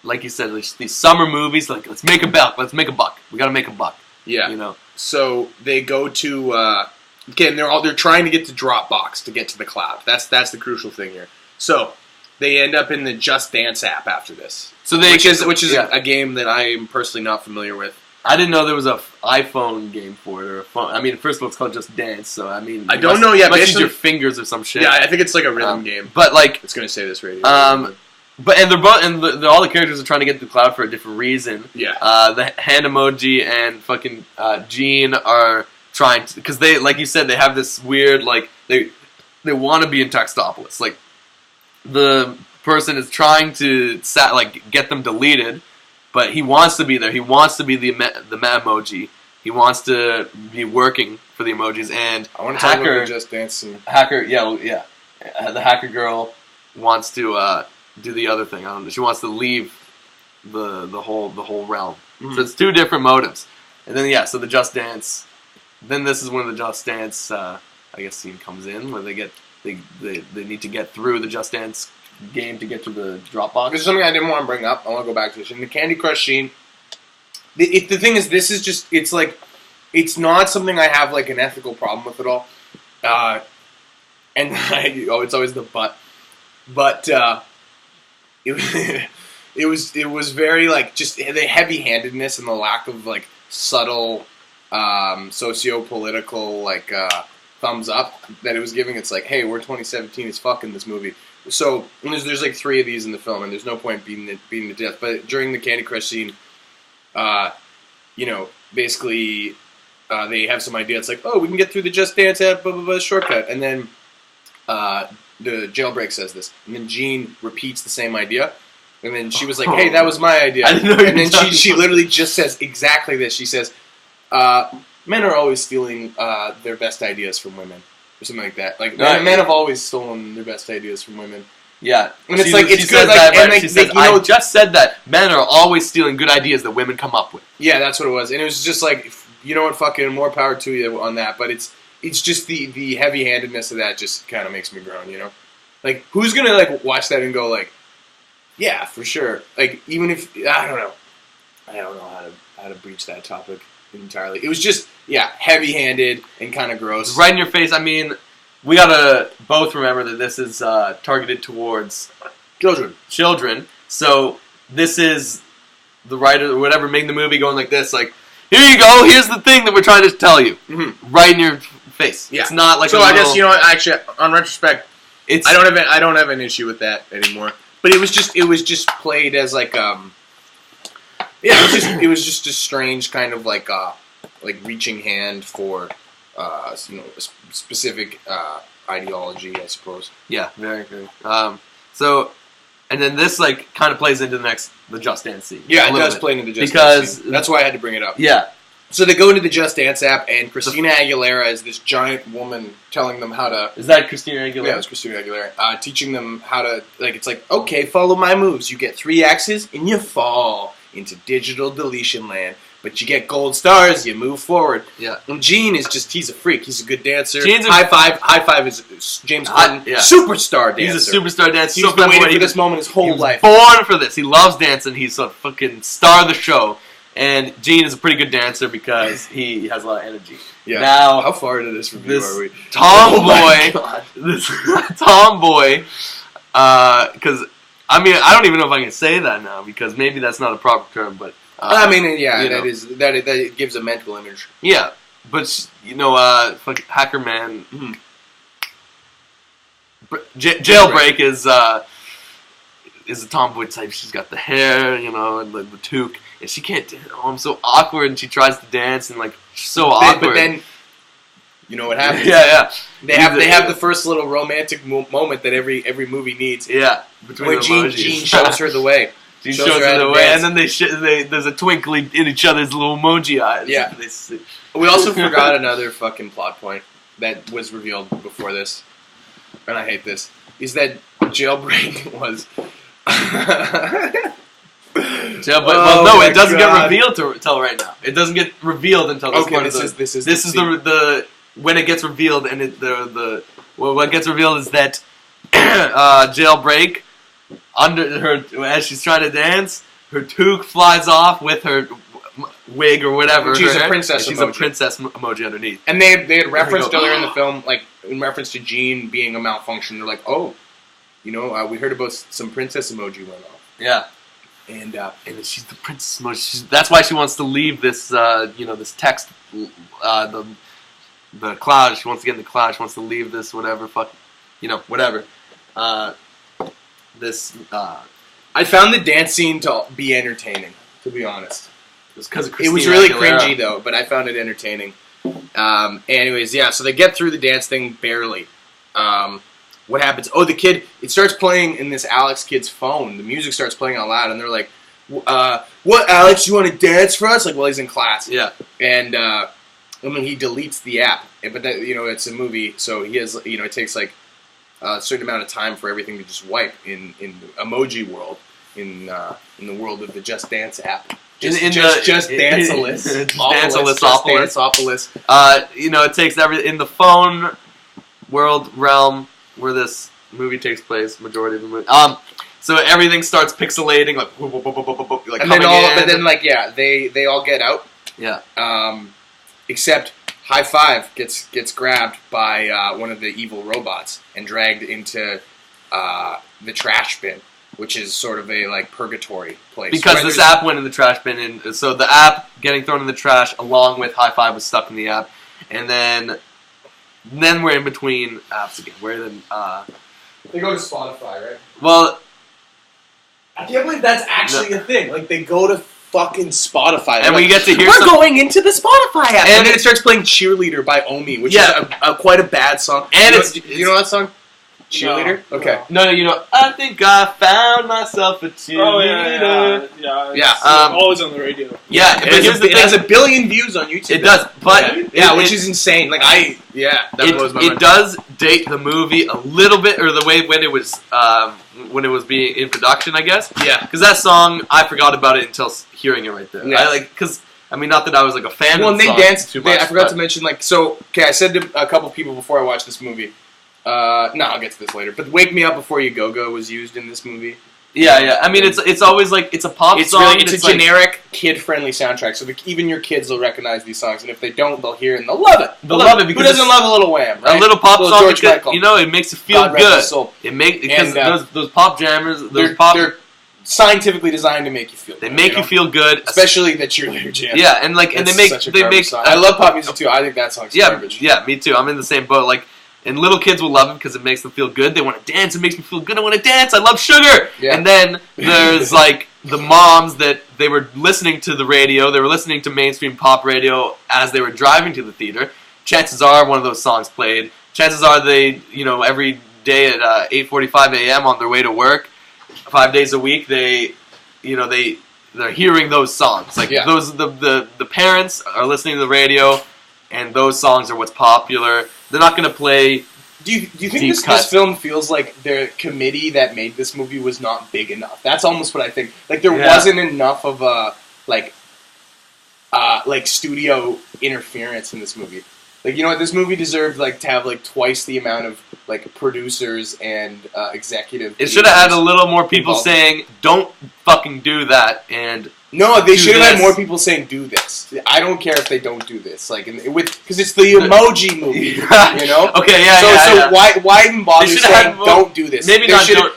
like you said, these summer movies, let's make a buck. We gotta make a buck. Yeah. So they go to... again, they're trying to get to Dropbox to get to the cloud. That's the crucial thing here. So... They end up in the Just Dance app after this, which is a game that I am personally not familiar with. I didn't know there was a iPhone game for it or a phone. I mean, first of all, it's called Just Dance, so I mean, I don't know. Yeah, you must use your fingers or some shit. Yeah, I think it's like a rhythm game. But like, it's gonna say this radio. But and they're both all the characters are trying to get to the cloud for a different reason. Yeah. The hand emoji and fucking Gene are trying to, because they, like you said, they have this weird like they want to be in Textopolis. Like the person is trying to get them deleted, but he wants to be there. He wants to be the emoji. He wants to be working for the emojis. And I want to talk about Just Dance. Hacker, yeah. The hacker girl wants to do the other thing. I don't know. She wants to leave the whole realm. Mm-hmm. So it's two different motives. And then so the Just Dance. Then this is when the Just Dance scene comes in where they need to get through the Just Dance game to get to the Dropbox. This is something I didn't want to bring up. I want to go back to this. In the Candy Crush scene, the thing is, this is just, it's like, it's not something I have like an ethical problem with at all. It's always the but. But it was very like just the heavy-handedness and the lack of like subtle socio-political like thumbs up that it was giving. It's like, hey, we're 2017 is fucking this movie. So there's like 3 of these in the film, and there's no point beating to death. But during the Candy Crush scene, basically they have some idea. It's like, oh, we can get through the Just Dance app, blah blah blah shortcut, and then the Jailbreak says this, and then Jean repeats the same idea, and then she was like, hey, that was my idea, I didn't know and then she literally just says exactly this. She says, men are always stealing their best ideas from women. Or something like that. Like, men have always stolen their best ideas from women. Yeah. And it's like, it's good. Like, and like, she says, I just said that men are always stealing good ideas that women come up with. Yeah, that's what it was. And it was just like, you know what, fucking more power to you on that. But it's just the heavy-handedness of that just kind of makes me groan, you know? Like, who's going to, like, watch that and go, like, yeah, for sure. Like, even if, I don't know how to breach that topic entirely. It was just, heavy-handed and kind of gross. Right in your face. I mean, we gotta both remember that this is targeted towards children. So this is the writer or whatever making the movie going like this, like, here you go, here's the thing that we're trying to tell you. Mm-hmm. Right in your face. Yeah. It's not like so I guess, you know what, actually, on retrospect, I don't have an issue with that anymore. But it was just played as like it was just a strange kind of like reaching hand for a specific ideology, I suppose. Yeah, very good. So, and then this like kind of plays into the Just Dance scene. Yeah, it does play into the Just Dance scene. That's why I had to bring it up. Yeah. So they go into the Just Dance app, and Christina Aguilera is this giant woman telling them how to... Is that Christina Aguilera? Yeah, it's Christina Aguilera. Teaching them how to... Like, it's like, okay, follow my moves. You get 3 axes, and you fall into digital deletion land. But you get gold stars, you move forward. Yeah. And Gene is just... He's a freak. He's a good dancer. Gene's High five is James Corden. Superstar dancer. He's a superstar dancer. He's been waiting for this moment his whole life. Born for this. He loves dancing. He's a fucking star of the show. And Gene is a pretty good dancer because he has a lot of energy. Yeah. Now, how far into this review are we? This tomboy, because I mean, I don't even know if I can say that now because maybe that's not a proper term, but I mean, that gives a mental image. Yeah, but fucking Hacker Man, Jailbreak is a tomboy type. She's got the hair, and the toque. And she can't. I'm so awkward, and she tries to dance, and like she's so awkward. But then, you know what happens? Yeah. They have the first little romantic moment that every movie needs. Yeah, when Gene shows her the way. Gene shows her the way, and then there's a twinkle in each other's little emoji eyes. Yeah. We also forgot another fucking plot point that was revealed before this, and I hate this. Is that Jailbreak was. It doesn't get revealed until right now. It doesn't get revealed until this part. This is the when it gets revealed, and what gets revealed is that Jailbreak under her as she's trying to dance, her toque flies off with her wig or whatever. She's a princess. She's a princess emoji underneath. And they had referenced earlier in the film, like in reference to Gene being a malfunction. They're like, oh, we heard about some princess emoji went off. Yeah. And she's the Princess Emoji. That's why she wants to leave this, this text, the cloud. She wants to get in the cloud. She wants to leave this whatever, whatever. I found the dance scene to be entertaining, to be honest. It was really cringy though, but I found it entertaining. Anyways, yeah. So they get through the dance thing barely. What happens? Oh, the kid. It starts playing in this Alex kid's phone. The music starts playing out loud, and they're like, "What, Alex? You want to dance for us?" Like, well, he's in class. Yeah. And he deletes the app. But that, it's a movie, so he has. It takes like a certain amount of time for everything to just wipe in the emoji world, in the world of the Just Dance app. Just Dance-a-less. Dance-a-less-opolis. It takes everything in the phone world realm where this movie takes place, majority of the movie. So everything starts pixelating, like and then they all get out. Yeah. Except High Five gets grabbed by one of the evil robots and dragged into the trash bin, which is sort of a purgatory place. Because this app went in the trash bin, and so the app getting thrown in the trash along with High Five was stuck in the app, and then we're in between apps again. They go to Spotify, right? Well, I can't believe that's actually a thing. Like, they go to fucking Spotify. And we get to hear we're going into the Spotify app. And then it starts playing Cheerleader by Omi, which is quite a bad song. And you know that song? Cheerleader? No, okay. No, I think I found myself a cheerleader. Yeah. Always on the radio. Yeah, but it has 1 billion views on YouTube. It does, but which is insane. That blows my mind. It does date the movie a little bit, or the way when it was being in production, I guess. Yeah. Because that song, I forgot about it until hearing it right there. Yeah. Not that I was a fan of the song. When they danced too much. I forgot to mention, I said to a couple people before I watched this movie. I'll get to this later. But "Wake Me Up Before You Go Go" was used in this movie. Yeah. I mean, it's always it's a pop song. It's a generic, kid-friendly soundtrack. So even your kids will recognize these songs, and if they don't, they'll hear it and they'll love it. They'll love it because who doesn't love a little Wham? Right? A little pop song. George Michael. It makes you feel God rest good. his soul. Because those pop jammers, they're scientifically designed to make you feel good. They make you feel good, especially the cheerleader jam. Yeah, and they make. Song. I love pop music too. I think that song's garbage. Yeah, me too. I'm in the same boat. And little kids will love it because it makes them feel good. They want to dance. It makes me feel good. I want to dance. I love sugar. Yeah. And then there's the moms that they were listening to the radio. They were listening to mainstream pop radio as they were driving to the theater. Chances are one of those songs played. Chances are they, every day at 8:45 a.m. on their way to work, 5 days a week, they're hearing those songs. Those the parents are listening to the radio, and those songs are what's popular. They're not going to play. Do you think this film feels like the committee that made this movie was not big enough? That's almost what I think. There wasn't enough of a studio interference in this movie. This movie deserved to have twice the amount of producers and executive. It should have had a little more people saying, "Don't fucking do that," and. No, they should have had more people saying, "Do this." I don't care if they don't do this, because it's the Emoji movie, Okay, So why even bother saying don't do this? Maybe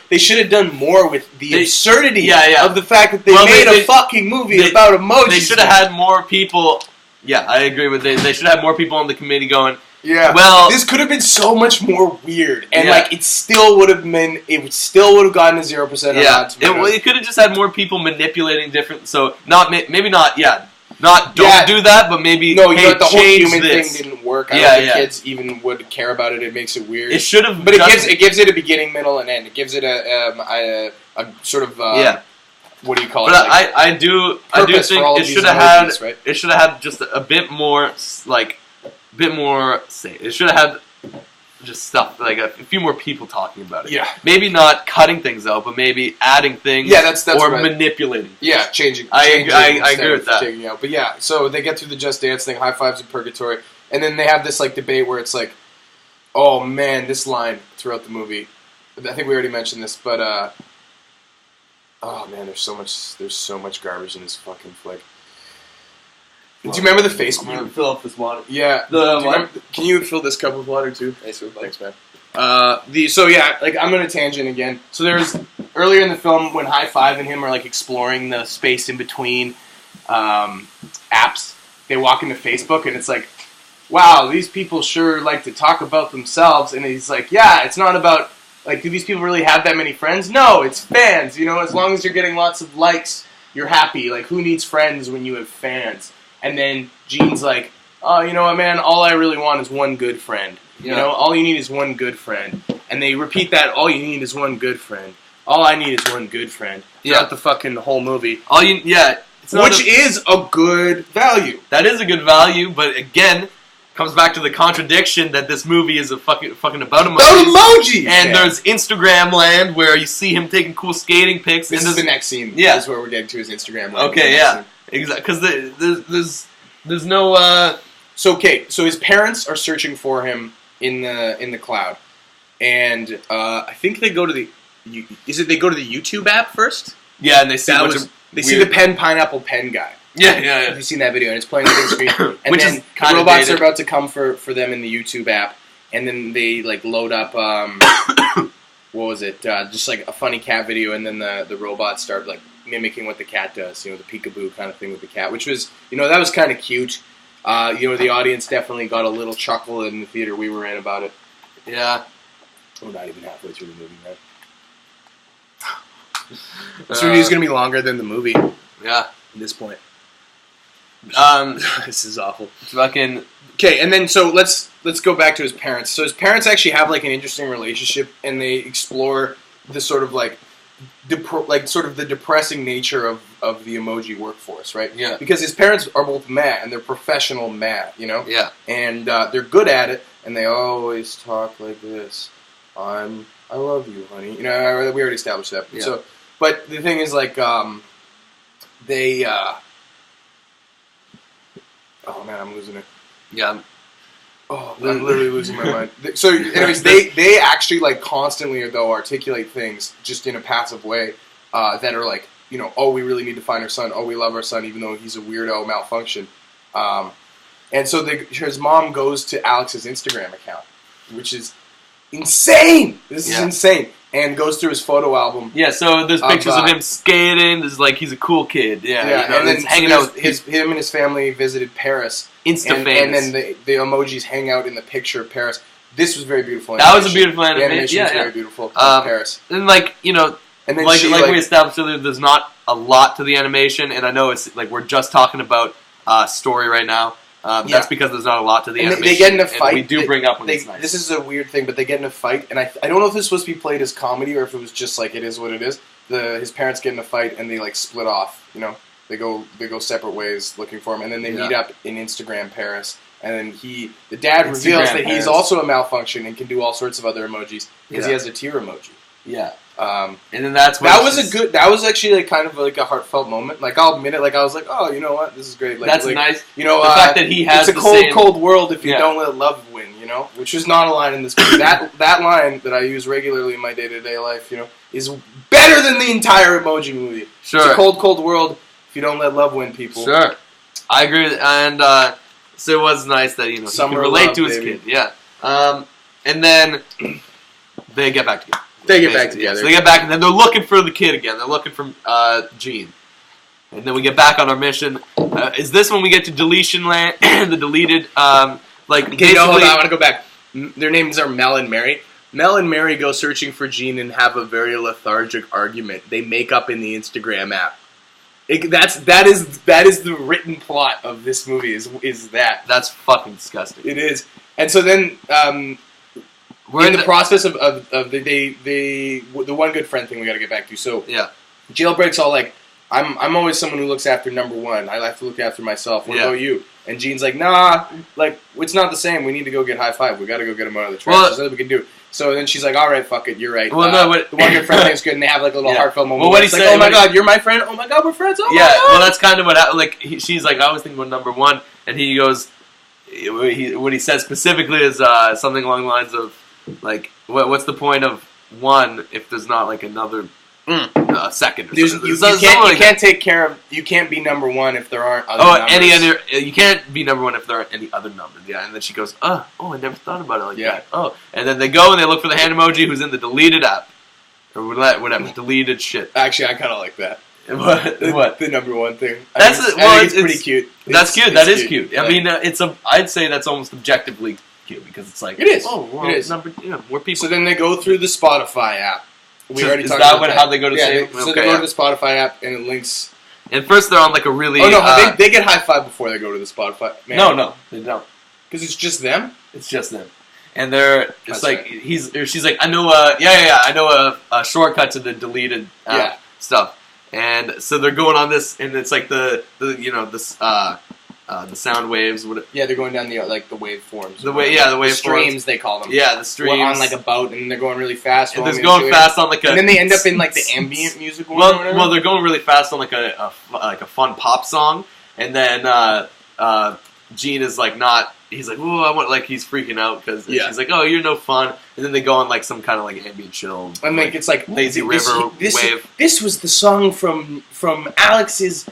they should have done more with the absurdity of the fact that they made a fucking movie about emojis. They should have had more people. Yeah, I agree with they. They should have more people on the committee going. Yeah. Well, this could have been so much more weird, and it still would have been. It still would have gotten a 0% on Rotten Tomatoes. It could have just had more people manipulating different. So maybe not. Yeah, not don't do that, but maybe the whole human this. thing didn't work. I don't think kids even would care about it. It makes it weird. It should have, but it gives it a beginning, middle, and end. It gives it a sort of what do you call it? But I do think it should have had it should have had just a bit more say. It should have had just stuff a few more people talking about it. Yeah, maybe not cutting things out, but maybe adding things. Yeah, that's or right. Manipulating. Yeah, changing. I agree with that. Taking out. But yeah, so they get through the Just Dance thing, High Fives in Purgatory, and then they have this debate where it's oh man, this line throughout the movie. I think we already mentioned this, but oh man, there's so much garbage in this fucking flick. Do you remember the face? I'm gonna fill up this water. Yeah. Can you fill this cup with water too? Thanks, man. I'm gonna tangent again. So there's earlier in the film when High Five and him are like exploring the space in between apps, they walk into Facebook and it's like, wow, these people sure like to talk about themselves. And he's like, yeah, it's not about, like, do these people really have that many friends? No, it's fans. You know, as long as you're getting lots of likes, you're happy. Like, who needs friends when you have fans? And then Gene's like, oh, you know what, man, all I really want is one good friend. You know, all you need is one good friend. And they repeat that, all you need is one good friend. All I need is one good friend. Throughout the fucking whole movie. Which is a good value. That is a good value, but again, comes back to the contradiction that this movie is a fucking about emojis. About emojis! And there's Instagram land where you see him taking cool skating pics. This is the next scene. Yeah. This is where we're getting to his Instagram land. Okay, yeah. Exactly. Because there's no... So his parents are searching for him in the cloud. And I think they go to the... they go to the YouTube app first? Yeah, and they see see the pineapple pen guy. Yeah. Have you seen that video? And it's playing on the big screen. And Which then is kind the of robots dated. are about to come for them in the YouTube app. And then they like load up what was it? Just like a funny cat video, and then the robots start like mimicking what the cat does, you know, the peekaboo kind of thing with the cat, which was, you know, that was kind of cute. You know, the audience definitely got a little chuckle in the theater we were in about it. Yeah. We're not even halfway through the movie, man. This review is going to be longer than the movie. Yeah. At this point. This is awful. Fucking... Okay, and then so let's go back to his parents. So his parents actually have like an interesting relationship, and they explore the sort of like sort of the depressing nature of the emoji workforce, right? Yeah. Because his parents are both mad, and they're professional mad, you know? Yeah. And they're good at it, and they always talk like this. I love you, honey. You know, we already established that. Yeah. So, but the thing is, like, they. Oh man, I'm losing it. Yeah. Oh, I'm literally losing my mind. So, anyways, they actually like constantly though articulate things just in a passive way that are like, you know, oh, we really need to find our son. Oh, we love our son, even though he's a weirdo malfunction. And so his mom goes to Alex's Instagram account, which is insane. This is insane. And goes through his photo album. Yeah, so there's pictures of him skating. There's like he's a cool kid. Yeah, yeah. You know, and then hanging out with him and his family visited Paris. Insta famous. And then the emojis hang out in the picture of Paris. This was very beautiful. That was a beautiful animation. The animation was very beautiful. Paris. And like, you know, and then like we established earlier, there's not a lot to the animation, and I know it's like we're just talking about story right now. That's because there's not a lot to the animation. They get in a fight. We do bring up when it's nice. This is a weird thing, but they get in a fight, and I don't know if it's supposed to be played as comedy or if it was just like it is what it is. His parents get in a fight and they like split off. You know, they go separate ways looking for him, and then they meet up in Instagram Paris. And then the dad reveals that he's also a malfunction and can do all sorts of other emojis because he has a tear emoji. Yeah. And then that's when that was actually like kind of like a heartfelt moment. Like I'll admit it, like I was like, oh, you know what, this is great. Like, that's nice. You know, the fact that he has it's a cold world if you don't let love win. You know, which is not a line in this movie. that line that I use regularly in my day-to-day life, you know, is better than the entire Emoji movie. Sure. It's a cold world if you don't let love win, people. Sure. I agree, and so it was nice that, you know, he can relate to his kid. Yeah. And then they get back together. They get back together. So they get back, and then they're looking for the kid again. They're looking for Gene. And then we get back on our mission. Is this when we get to deletion land? The deleted, Okay, no, hold on. I want to go back. Their names are Mel and Mary. Mel and Mary go searching for Gene and have a very lethargic argument. They make up in the Instagram app. That is the written plot of this movie. Is that? That's fucking disgusting. It is. And so then, we're in the process of the one good friend thing we got to get back to. So yeah, Jailbreak's all like, I'm always someone who looks after number one. I have to look after myself. What about you? And Gene's like, nah, like it's not the same. We need to go get High Five. We got to go get him out of the trash. There's nothing we can do. So then she's like, all right, fuck it, you're right. Well, the one good friend thing's good, and they have like a little heartfelt moment. Well, what he said, like, oh my god, you're my friend. Oh my god, we're friends. Oh my god. Well, that's kind of what happened. Like she's like, I was thinking about number one, and he goes, what he says specifically is something along the lines of like, what's the point of one if there's not like another second? Or something. You can't take care of. You can't be number one if there aren't other numbers. You can't be number one if there aren't any other numbers. Yeah, and then she goes, I never thought about it like that. Oh, and then they go and they look for the hand emoji who's in the deleted app. or whatever, deleted shit. Actually, I kind of like that. What? The number one thing. That's it's pretty cute. That's cute. That is cute. Like, I mean, I'd say that's almost objectively cute because it's like it is. Oh, well, it is. More people. So then they go through the Spotify app. We already is talked that about that. how they go to yeah, save? So they go to the Spotify app and it links. And first they're on like a really. Oh no, they get high five before they go to the Spotify. Man. No, they don't. Because it's just them. It's just them. And they're it's That's like right. she's like I know I know a shortcut to the deleted stuff. And so they're going on this, and it's like the sound waves. Yeah, they're going down the waveforms. The waveforms. Streams they call them. Yeah, the streams. On like a boat, and they're going really fast. And they're going fast on like a. And then they end up in like the ambient music. Well, they're going really fast on like a fun pop song, and then Gene is like not. He's like, "Ooh, I want," like he's freaking out because she's like, "Oh, you're no fun." And then they go on like some kind of like ambient chill. And like it's like lazy river wave. This was the song from Alex's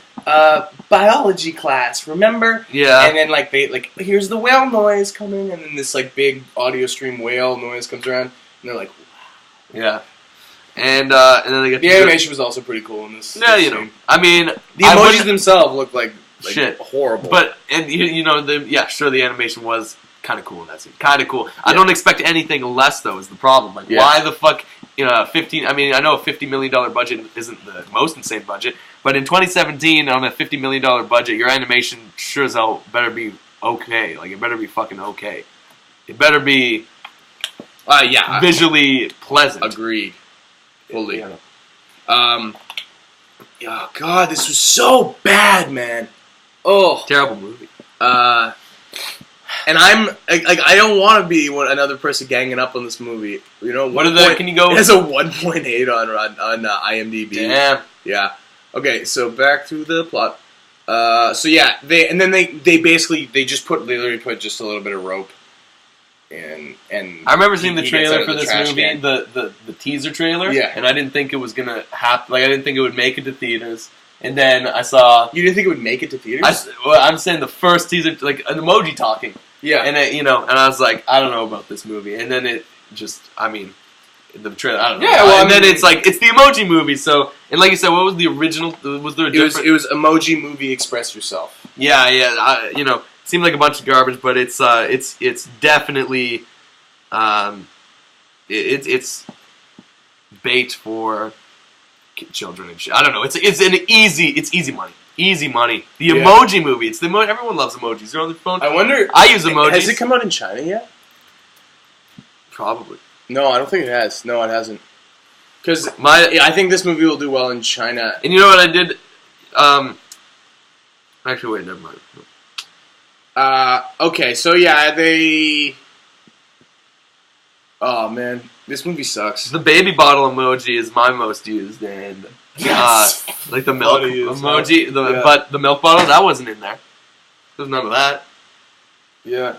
biology class. Remember? Yeah. And then like here's the whale noise coming, and then this like big audio stream whale noise comes around, and they're like, wow. Yeah. And then they get the animation was also pretty cool in this. Yeah, scene. I mean, the emojis themselves look like shit horrible. But and the animation was kind of cool in that scene. Kind of cool. Yeah. I don't expect anything less though. Is the problem? Like why the fuck? 15. I mean, I know a $50 million budget isn't the most insane budget, but in 2017 on a $50 million budget, your animation sure as hell better be okay. Like it better be fucking okay. It better be visually pleasant. Agreed. Fully. Yeah. Oh God, this was so bad, man. Oh, terrible movie. And I don't want to be another person ganging up on this movie. You know, Can you go? It has a 1.8 on IMDb. Damn. Yeah. Okay, so back to the plot. So yeah, they literally put just a little bit of rope. And I remember seeing the trailer for the this movie, the teaser trailer. Yeah. And I didn't think it was gonna happen. Like I didn't think it would make it to theaters. And then I saw. You didn't think it would make it to theaters? I'm saying the first teaser, like an emoji talking. Yeah. And and I was like, I don't know about this movie. And then it just, the trailer, I don't know. Yeah. Well, and then it's like it's the Emoji Movie. So, and like you said, what was the original? Was there a different? It was Emoji Movie Express Yourself. Yeah. It seemed like a bunch of garbage, but it's definitely, it's bait for children and shit. I don't know. It's easy money. Easy money. The Emoji Movie. It's everyone loves emojis. They're on their phone. I wonder. I use emojis. Has it come out in China yet? Probably. No, I don't think it has. No, it hasn't. Because I think this movie will do well in China. And you know what I did? Actually, wait, never mind. Okay, so yeah, they. Oh man, this movie sucks. The baby bottle emoji is my most used, and like the milk emoji. But the milk bottle that wasn't in there. There's none of that. Yeah.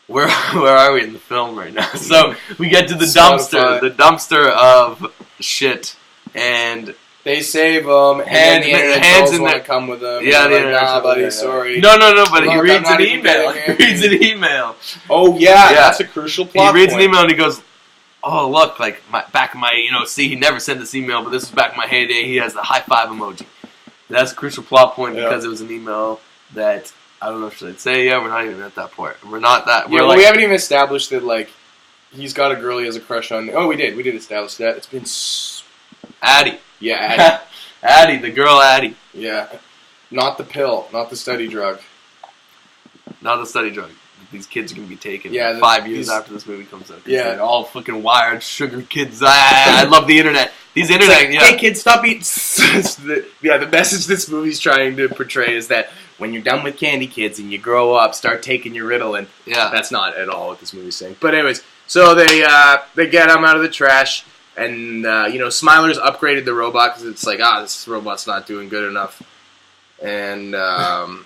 Where are we in the film right now? So we get to the dumpster of shit, and they save them. And the hands in there come with them. Yeah, nah, buddy, sorry. No, but he reads an email. He reads an email. Oh yeah, that's a crucial plot. He reads an email and he goes, "Oh look, like back in my see, he never sent this email, but this was back in my heyday. He has the high five emoji." That's a crucial plot point because it was an email that. I don't know if I'd say we're not even at that point. We're not that. Yeah, we haven't even established that like he's got a girl he has a crush on. Oh, we did establish that. It's been Addie. Yeah, Addie. Addie, the girl Addie. Yeah, not the pill, not the study drug. Not the study drug. These kids are gonna be taken. Yeah, 5 years after this movie comes out. Yeah, they're all fucking wired sugar kids. I love the internet. These internet. Like, hey kids, stop eating. The message this movie's trying to portray is that. When you're done with candy kids and you grow up, start taking your Ritalin. Yeah. That's not at all what this movie's saying. But anyways, so they get him out of the trash, and Smiler's upgraded the robot because it's like, this robot's not doing good enough. And oh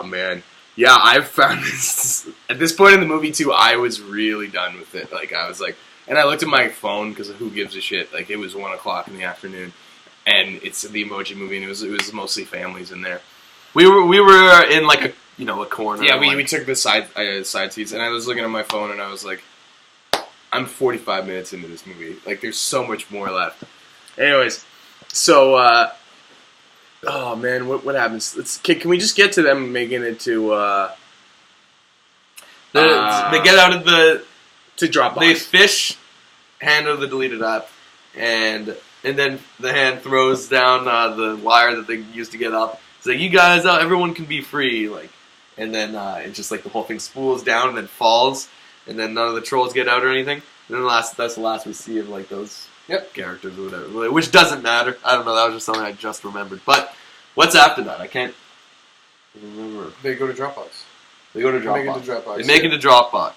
man, yeah, I've found this at this point in the movie too. I was really done with it. Like I was like, and I looked at my phone because who gives a shit? Like it was 1:00 in the afternoon. And it's the Emoji Movie, and it was mostly families in there. We were in like a corner. Yeah, we took the side seats, and I was looking at my phone, and I was like, I'm 45 minutes into this movie. Like, there's so much more left. Anyways, so, oh man, what happens? Can we just get to them making it to, they get out of the to Dropbox? They fish hand of the deleted app, and then the hand throws down the wire that they used to get up. It's like, you guys, everyone can be free, like, and then it's just like the whole thing spools down and then falls, and then none of the trolls get out or anything. And then that's the last we see of like those characters or whatever, which doesn't matter. I don't know. That was just something I just remembered. But what's after that? I can't remember. They go to Dropbox. They go to They make Dropbox. it to Dropbox. They make it to Dropbox.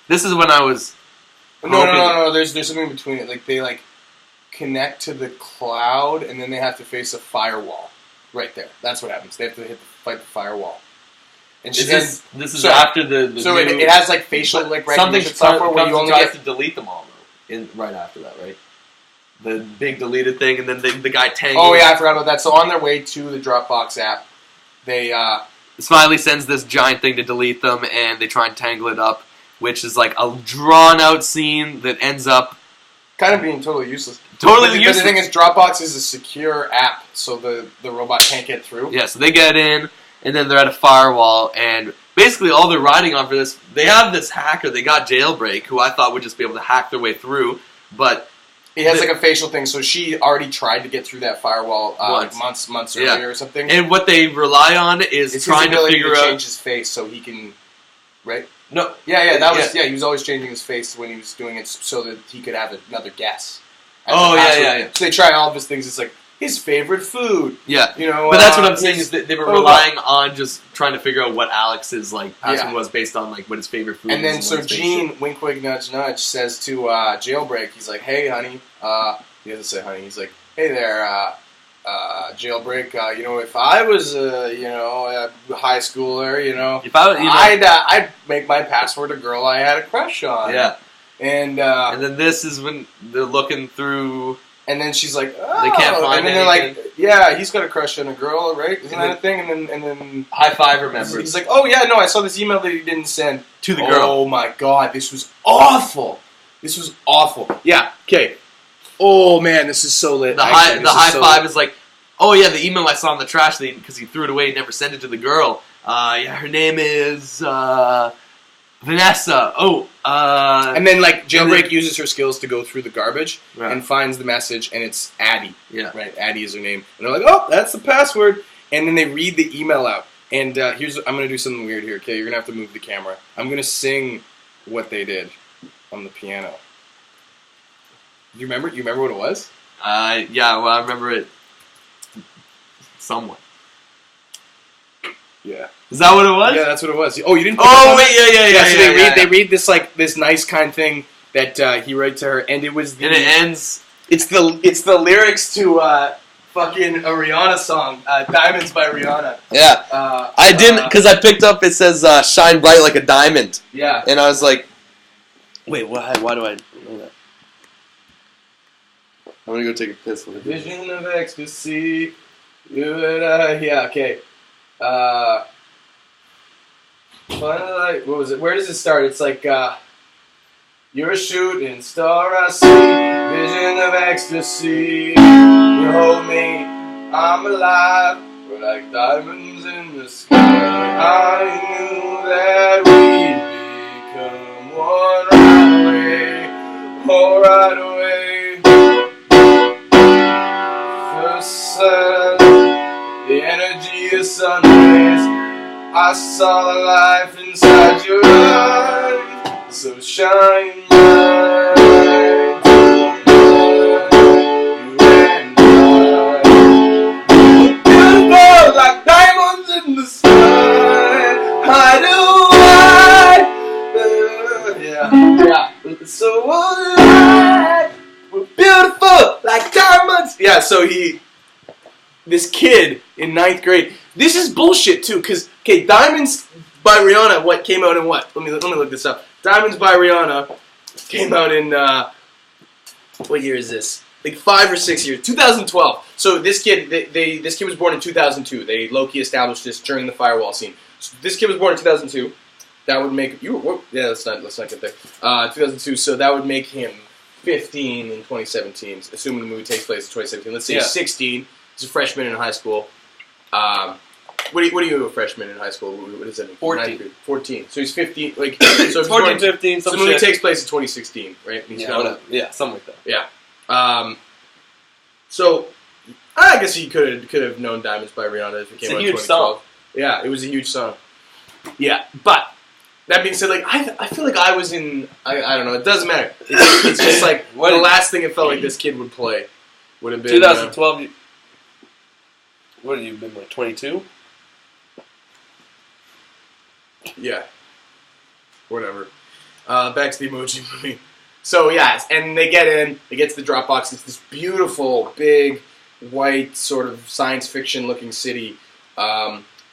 This is when I was. No. There's something in between it. Like they connect to the cloud, and then they have to face a firewall. Right there. That's what happens. They have to fight the firewall. And this is after the so new, it has like facial recognition software where you only get to delete them all though. Right after that, right? The big deleted thing, and then the guy tangles. Oh yeah, I forgot about that. So on their way to the Dropbox app, they Smiley sends this giant thing to delete them, and they try and tangle it up, which is like a drawn out scene that ends up kind of being totally useless. Totally useless. But the thing is, Dropbox is a secure app, so the robot can't get through. Yeah, so they get in, and then they're at a firewall, and basically all they're riding on for this, they have this hacker, they got Jailbreak, who I thought would just be able to hack their way through, but he has like a facial thing, so she already tried to get through that firewall like months earlier or something. And what they rely on is trying to figure out change his face so he can, right? No, he was always changing his face when he was doing it so that he could have another guess. Oh yeah. So they try all of his things. It's like his favorite food. Yeah, you know. But that's what I'm saying is that they were relying on just trying to figure out what Alex's password was based on what his favorite food. And then so Gene, wink wink nudge nudge, says to Jailbreak, he's like, "Hey honey," he doesn't say honey. He's like, "Hey there, Jailbreak. If I was a high schooler, I'd make my password a girl I had a crush on." Yeah. And then this is when they're looking through, and then she's like, "Oh," they can't find and then anything. They're like, "Yeah, he's got a crush on a girl, right? Isn't that a thing?" And then high five remembers. He's like, "Oh yeah, no, I saw this email that he didn't send to the girl." Oh my god, this was awful. This was awful. Yeah. Okay. Oh man, this is so lit. The high five is like, "Oh yeah, the email I saw in the trash because he threw it away and never sent it to the girl. Her name is Vanessa." And then Jailbreak uses her skills to go through the garbage and finds the message, and it's Addie. Yeah, right. Addie is her name, and they're like, "Oh, that's the password." And then they read the email out, and I'm gonna do something weird here. Okay, you're gonna have to move the camera. I'm gonna sing what they did on the piano. You remember? You remember what it was? Yeah. Well, I remember it somewhat. Yeah. Is that what it was? Yeah, that's what it was. Oh, you didn't. Oh wait, yeah. So they read this this nice kind thing that he wrote to her, and it was and it ends. It's the lyrics to fucking a Rihanna song, "Diamonds" by Rihanna. Yeah. I didn't because I picked up. It says "Shine bright like a diamond." Yeah. And I was like, wait, why do I know that? I'm gonna go take a piss. Vision of ecstasy. Yeah. Okay. What was it? Where does it start? It's like, you're a shooting star, I see, vision of ecstasy. You hold me, I'm alive, we're like diamonds in the sky. I knew that we'd become one right away. First sight, the energy of sun rays. I saw the life inside your eyes, so shine bright tonight, you and I. Beautiful like diamonds in the sky, high to yeah, so alive, we're beautiful like diamonds. Yeah, so this kid in 9th grade. This is bullshit too, because "Diamonds" by Rihanna, what came out in what? Let me look this up. "Diamonds" by Rihanna came out in what year is this? Like 5 or 6 years, 2012. So this kid, this kid was born in 2002. They low-key established this during the firewall scene. So this kid was born in 2002. that would make let's not get there. 2002. So that would make him 15 in 2017, assuming the movie takes place in 2017. Let's say he's 16. He's a freshman in high school. What are you a freshman in high school? What is that mean? 14. So he's 15. Like so 14, 15. So the movie takes place in 2016, right? And he's something like that. Yeah. So I guess he could have known "Diamonds" by Rihanna if it came out in 2012. Song. Yeah, it was a huge song. Yeah, but that being said, like I feel like I was in. I don't know. It doesn't matter. It's just like the last thing it felt like this kid would play would have been 2012. What have you been like 22? Yeah. Whatever. Back to the Emoji movie. So yeah, and they get in. They get to the Dropbox. It's this beautiful, big, white, sort of science fiction looking city.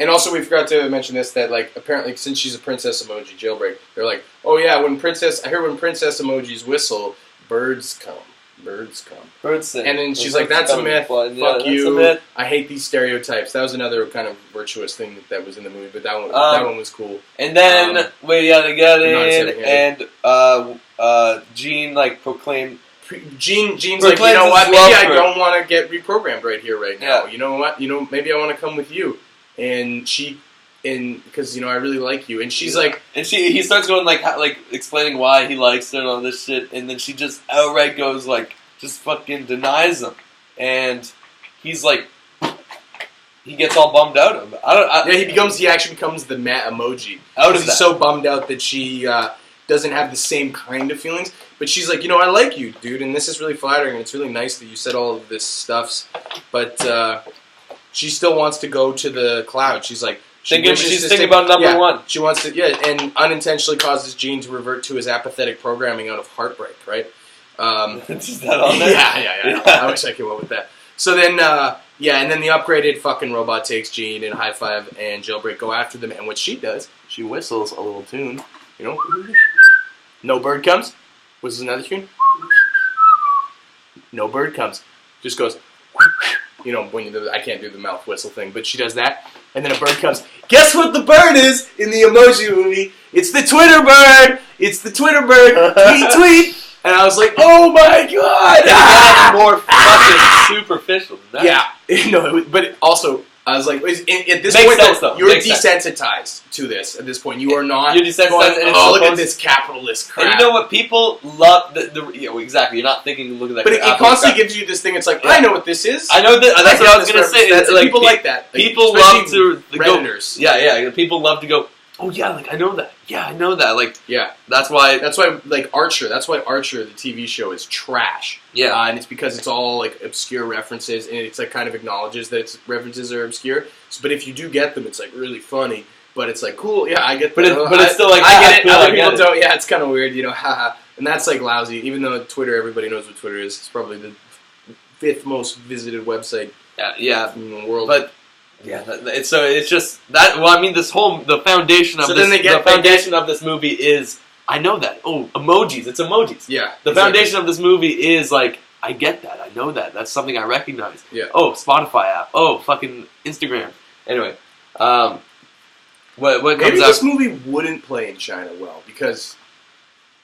And also, we forgot to mention this, that, like, apparently, since she's a princess emoji, Jailbreak, they're like, oh, yeah, I hear when princess emojis whistle, birds come. Birds sing. And then she's like, that's a myth. Fuck you. I hate these stereotypes. That was another kind of virtuous thing that was in the movie, but that one was cool. And then, they get in, and Gene, like, proclaimed... Gene's like, you know what, maybe I don't want to get reprogrammed right here, right now. Yeah. You know what? Maybe I want to come with you. And because I really like you, and she's like, and he starts going like explaining why he likes her and all this shit, and then she just outright goes like, just fucking denies him, and he's like, he gets all bummed out of it. He actually becomes the Matt emoji. He's so bummed out that she doesn't have the same kind of feelings, but she's like, I like you, dude, and this is really flattering, and it's really nice that you said all of this stuff, but. She still wants to go to the cloud. She's like, she's thinking about number one. She wants to, and unintentionally causes Gene to revert to his apathetic programming out of heartbreak, right? Is that on there? Yeah. I wish I came up with that. So then, and then the upgraded fucking robot takes Gene and High Five and Jailbreak go after them. And what she does, she whistles a little tune, No bird comes. Whistles another tune. No bird comes. Just goes. I can't do the mouth whistle thing, but she does that, and then a bird comes. Guess what the bird is in the Emoji movie? It's the Twitter bird! It's the Twitter bird! Tweet, tweet! And I was like, oh my god! That's more fucking superficial than that. Yeah. But also, I was like, at this point, you're desensitized to this. At this point, you are not. You're desensitized. Look at this capitalist crap. And you know what? People love exactly. You're not thinking. Look at that. But it constantly gives you this thing. It's like, I know what this is. I know that. That's what I was gonna say. People like that. People love to Redditors. Yeah. People love to go. Oh yeah, like I know that. Yeah, I know that. Like that's why like Archer. That's why Archer, the TV show, is trash. Yeah, and it's because it's all like obscure references, and it's like kind of acknowledges that its references are obscure. But if you do get them, it's like really funny. But it's like cool. Yeah, I get. But it's still like I get it. Other people don't. Yeah, it's kind of weird. Haha. And that's like lousy. Even though Twitter, everybody knows what Twitter is. It's probably the 5th most visited website. In the world. But. Yeah, so it's just that. Well, I mean, the foundation of of this movie is I know that. Oh, emojis. It's emojis. Yeah. The foundation of this movie is like I get that. I know that. That's something I recognize. Yeah. Oh, Spotify app. Oh, fucking Instagram. Anyway, what comes Maybe this movie wouldn't play in China well because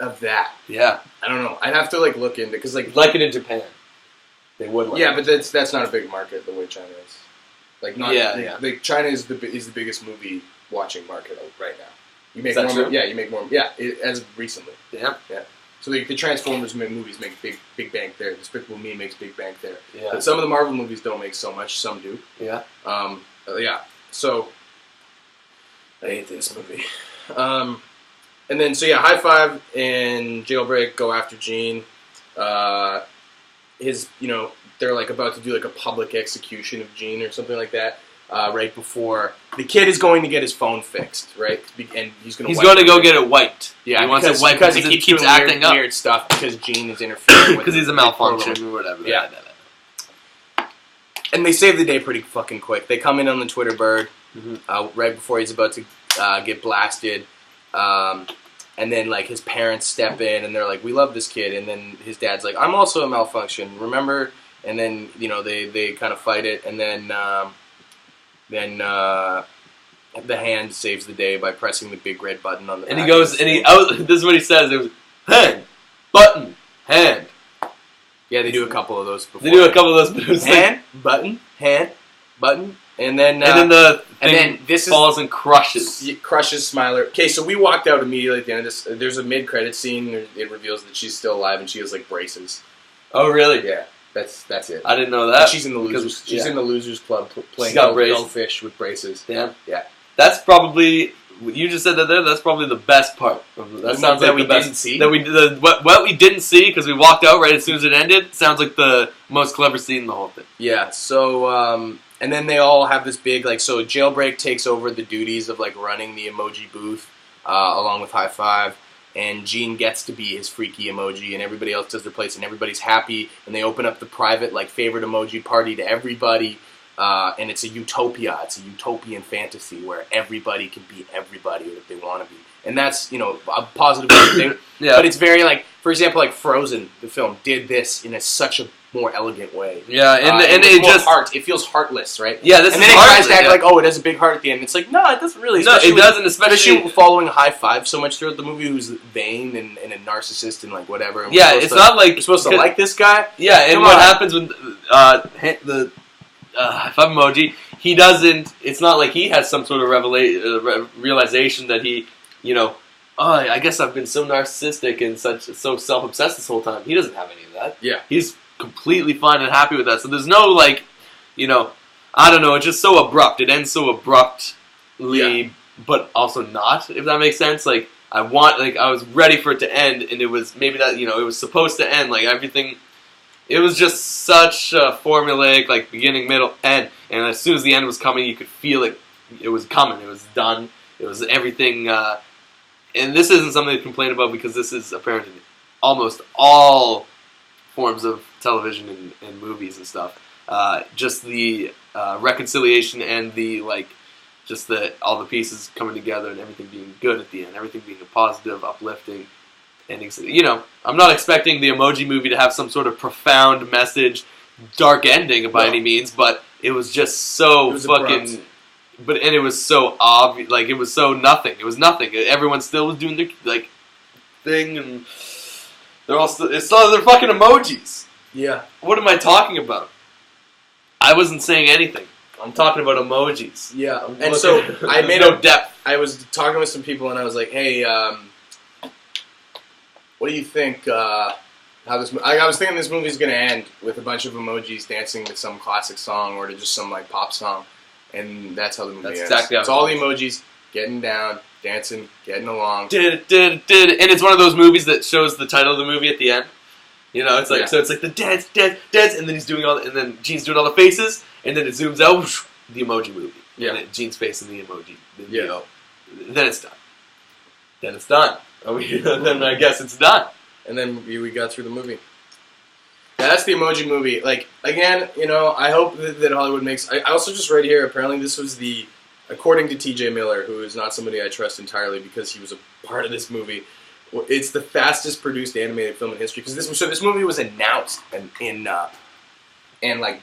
of that. Yeah. I don't know. I'd have to look into because like it in Japan, they would. But that's not a big market the way China is. China is the biggest movie watching market right now. You make more. True? Yeah, you make more. Yeah, as recently. Yeah. So the Transformers movies make big bank there. Despicable Me makes big bank there. Yeah. But some of the Marvel movies don't make so much. Some do. Yeah. So I hate this movie. And then High Five and Jailbreak go after Gene. They're about to do a public execution of Gene or something like that. Right before the kid is going to get his phone fixed, right? And he's going to go get it wiped. Yeah, he wants it wiped because he keeps acting weird stuff because Gene is interfering with because he's a malfunction or whatever. Yeah. And they save the day pretty fucking quick. They come in on the Twitter bird right before he's about to get blasted. And then, his parents step in, and they're like, we love this kid. And then his dad's like, I'm also a malfunction, remember? And then, they kind of fight it. And then the hand saves the day by pressing the big red button on the. And he goes, and this is what he says. It was hand, button, hand. Yeah, they do a couple of those before. They do a couple of those, but it was hand, button, and then the thing then this falls and crushes. Crushes Smiler. Okay, so we walked out immediately at the end of this. There's a mid-credit scene. It reveals that she's still alive and she has like braces. Oh, really? Yeah, that's it. I didn't know that. And she's in the losers. She's in the losers club playing goldfish with braces. Damn. Yeah. That's probably. You just said that there. That's probably the best part. That sounds like we didn't see. That what we didn't see because we walked out right as soon as it ended. Sounds like the most clever scene in the whole thing. Yeah. So and then they all have this big so Jailbreak takes over the duties of like running the emoji booth along with High Five, and Gene gets to be his freaky emoji, and everybody else does their place, and everybody's happy, and they open up the private like favorite emoji party to everybody. And it's a utopia. It's a utopian fantasy where everybody can be everybody that they want to be, and that's a positive thing. Yeah. But it's very for example, Frozen, the film, did this in such a more elegant way. Yeah, and it feels heartless, right? Yeah, and then it tries to act like it has a big heart at the end. It's like no, it doesn't really. No, it doesn't. Especially following High Five so much throughout the movie, who's vain and a narcissist and whatever. And yeah, it's not like you're supposed to like this guy. Yeah, and what happens when the High Five emoji, he doesn't. It's not like he has some sort of realization that he, I guess I've been so narcissistic and so self-obsessed this whole time. He doesn't have any of that. Yeah, he's completely fine and happy with that. So there's no I don't know. It's just so abrupt. It ends so abruptly, but also not. If that makes sense. I was ready for it to end, and it was maybe that it was supposed to end. Everything. It was just such a formulaic, beginning, middle, end. And as soon as the end was coming, you could feel it. It was coming. It was done. It was everything. And this isn't something to complain about because this is apparent in almost all forms of television and movies and stuff. Just the reconciliation and the all the pieces coming together and everything being good at the end. Everything being a positive, uplifting. And I'm not expecting the Emoji Movie to have some sort of profound message, dark ending by any means, but it was just so fucking. But it was so obvious, it was so nothing. It was nothing. Everyone still was doing their thing, and they're fucking emojis. Yeah. What am I talking about? I wasn't saying anything. I'm talking about emojis. Yeah, and so I made no depth. I was talking with some people, and I was like, "Hey, what do you think? How this? I was thinking this movie's gonna end with a bunch of emojis dancing to some classic song or to just some pop song, and that's how the movie ends. Exactly. It's all the emojis getting down, dancing, getting along. And it's one of those movies that shows the title of the movie at the end. It's so it's the dance, and then he's doing and then Gene's doing all the faces, and then it zooms out, whoosh, the Emoji Movie. Yeah. And Gene's face in the emoji. Yeah. Then it's done. Then it's done. Then I guess it's done. And then we got through the movie. Yeah, that's the Emoji Movie. Again, I hope that Hollywood makes... I also just read here, apparently this was according to T.J. Miller, who is not somebody I trust entirely because he was a part of this movie, it's the fastest produced animated film in history. Because this movie was announced and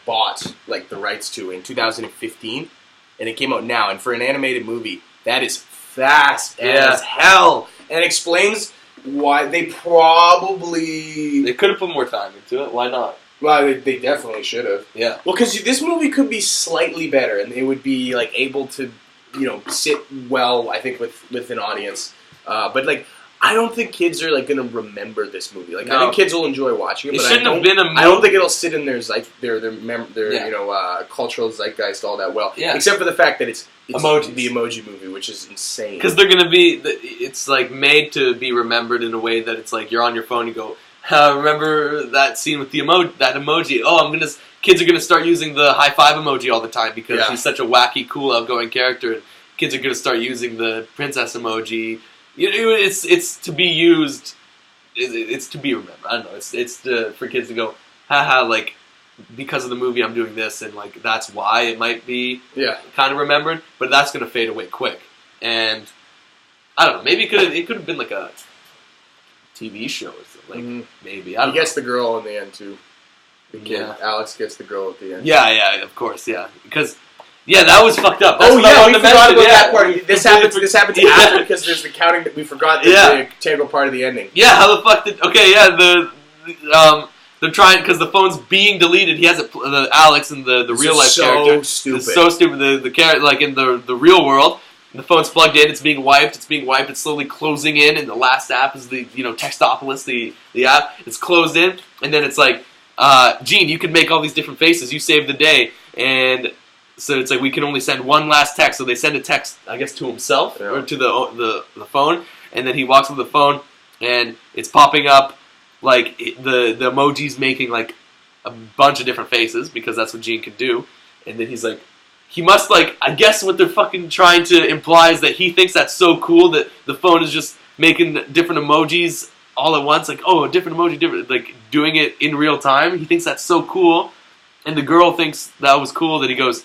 bought the rights to in 2015, and it came out now. And for an animated movie, that is fast as hell. And it explains why they probably... They could have put more time into it. Why not? Well, they definitely should have. Yeah. Well, because this movie could be slightly better, and they would be able to, sit well, I think, with an audience. But I don't think kids are going to remember this movie. I think kids will enjoy watching it. But shouldn't have been a movie. I don't think it'll sit in their cultural zeitgeist all that well. Yeah. Except for the fact that it's Emojis. The Emoji Movie, which is insane. Because they're going to be. It's made to be remembered in a way that it's you're on your phone. You go, remember that scene with that emoji? Oh, kids are gonna start using the high five emoji all the time because he's such a wacky, cool, outgoing character. And kids are gonna start using the princess emoji. It's to be used. It's to be remembered. I don't know. It's for kids to go, haha, because of the movie I'm doing this, and that's why it might be kind of remembered. But that's gonna fade away quick. And I don't know. Maybe it could have been a TV show or something. Maybe. I don't know. He gets the girl in the end too. The kid, Alex gets the girl at the end. Yeah, of course, yeah. Because Yeah, that was fucked up. That's oh what I yeah, wanted we to forgot mention. about Yeah. that part. This happens after because there's the counting that we forgot the integral part of the ending. Yeah, how the fuck did? Okay, yeah, they're trying because the phone's being deleted. He has it. The Alex and the real life character. Stupid. It's so stupid. The character, like in the real world, the phone's plugged in. It's being wiped. It's slowly closing in. And the last app is the Textopolis, the app. It's closed in, and then it's like, Gene, you can make all these different faces. You saved the day, and so it's like we can only send one last text. So they send a text, I guess, to himself or to the phone, and then he walks with the phone, and it's popping up. Like, the emoji's making, like, a bunch of different faces, because that's what Gene can do. And then he's like, he must, like, I guess what they're fucking trying to imply is that he thinks that's so cool that the phone is just making different emojis all at once. Like, oh, a different emoji, like, doing it in real time. He thinks that's so cool. And the girl thinks that was cool, that he goes,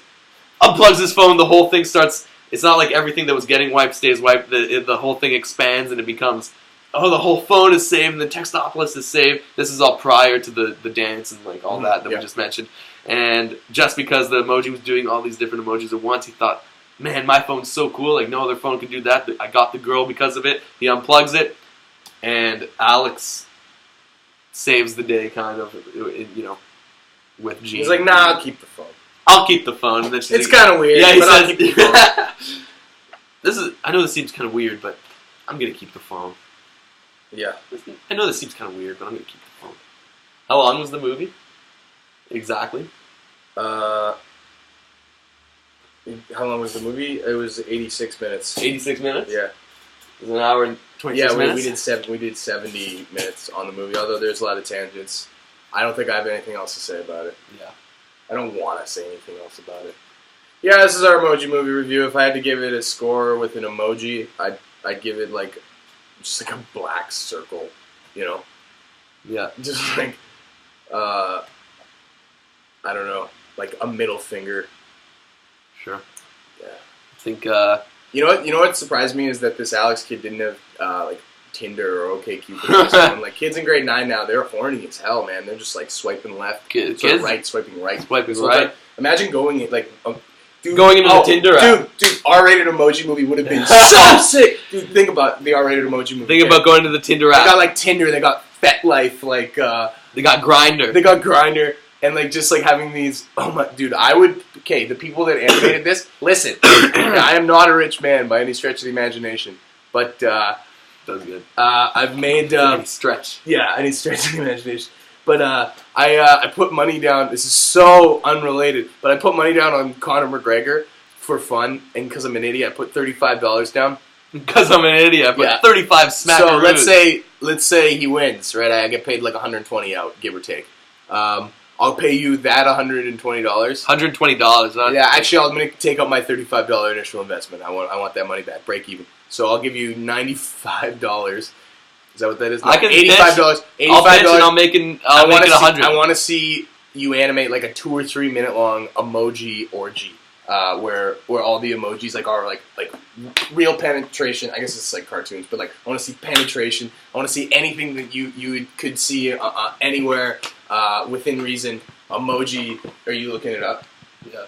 unplugs his phone, the whole thing starts, it's not like everything that was getting wiped stays wiped. The whole thing expands, and it becomes... oh, the whole phone is saved, and the Textopolis is saved. This is all prior to the dance and like all that we just mentioned. And just because the emoji was doing all these different emojis at once, he thought, man, my phone's so cool. Like, no other phone can do that. I got the girl because of it. He unplugs it, and Alex saves the day, kind of, with Gene. He's like, nah, I'll keep the phone. I'll keep the phone. And then she's it's kind of weird, yeah, he but says, I'll keep the phone. I know this seems kind of weird, but I'm going to keep the phone. Yeah. I know this seems kind of weird, but I'm going to keep the phone. How long was the movie? Exactly. How long was the movie? It was 86 minutes. 86 minutes? Yeah. It was an hour and 26 minutes? We did 70 minutes on the movie, although there's a lot of tangents. I don't think I have anything else to say about it. Yeah. I don't want to say anything else about it. Yeah, this is our emoji movie review. If I had to give it a score with an emoji, I'd give it like just like a black circle, Yeah. Just like I don't know, like a middle finger. Sure. Yeah. I think You know what surprised me is that this Alex kid didn't have like Tinder or OkCupid on his phone. Like, kids in grade 9 now, they're horny as hell, man. They're just like swiping left, kids? right, swiping right. Swiping so right. Like, imagine going like going into the Tinder app. Dude, R-rated emoji movie would have been so sick. Dude, think about the R-rated emoji movie. Think about going to the Tinder app. They got like Tinder, they got FetLife, like they got Grindr. They got Grindr, and like just like having these. Oh my, dude, the people that animated this. Listen, I am not a rich man by any stretch of the imagination, but that was good. I've made stretch. Yeah, I need stretch of the imagination. But I put money down. This is so unrelated, but I put money down on Conor McGregor for fun, and because I'm an idiot, I put $35 down. Because I'm an idiot, I put 35 smackaroos. So let's say he wins, right? I get paid like 120 out, give or take. I'll pay you that $120. $120. Yeah, actually, I'm gonna take out my $35 initial investment. I want that money back, break even. So I'll give you $95. Is that what that is? No, I can $85. $85. I'll pitch and I'll make it 100. I want to see you animate like a 2 or 3 minute long emoji orgy, where all the emojis like are like real penetration. I guess it's like cartoons, but like I want to see penetration. I want to see anything that you could see anywhere within reason. Emoji. Are you looking it up?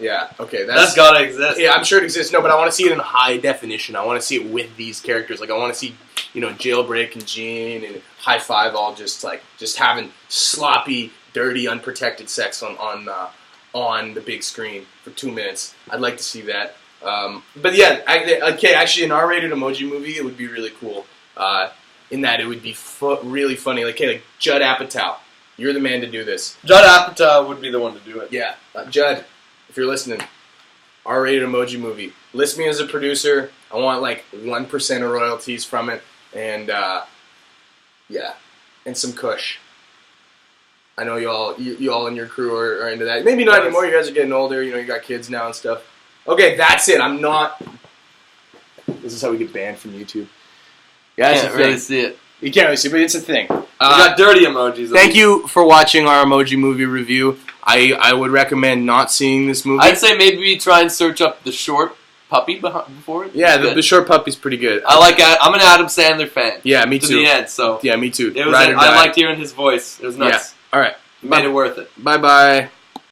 Yeah. Okay. That's gotta exist. Yeah, I'm sure it exists. No, but I want to see it in high definition. I want to see it with these characters. Like I want to see, Jailbreak and Gene and High Five all just having sloppy, dirty, unprotected sex on the big screen for 2 minutes. I'd like to see that. But yeah, actually, an R-rated emoji movie, it would be really cool. In that, it would be really funny. Like Judd Apatow, you're the man to do this. Judd Apatow would be the one to do it. Yeah, Judd, if you're listening, R-rated emoji movie. List me as a producer. I want like 1% of royalties from it, and and some kush. I know you all in your crew are into that. Maybe not anymore. You guys are getting older. You got kids now and stuff. Okay, that's it. I'm not. This is how we get banned from YouTube. Yeah, you can't really see it. You can't really see, but it's a thing. We got dirty emojis. Thank you for watching our emoji movie review. I would recommend not seeing this movie. I'd say maybe try and search up The Short Puppy before it. Yeah, the Short Puppy's pretty good. I'm an Adam Sandler fan. Yeah, me too. To the end, so. Yeah, me too. I liked hearing his voice. It was nice. Yeah. All right. Made it worth it. Bye-bye.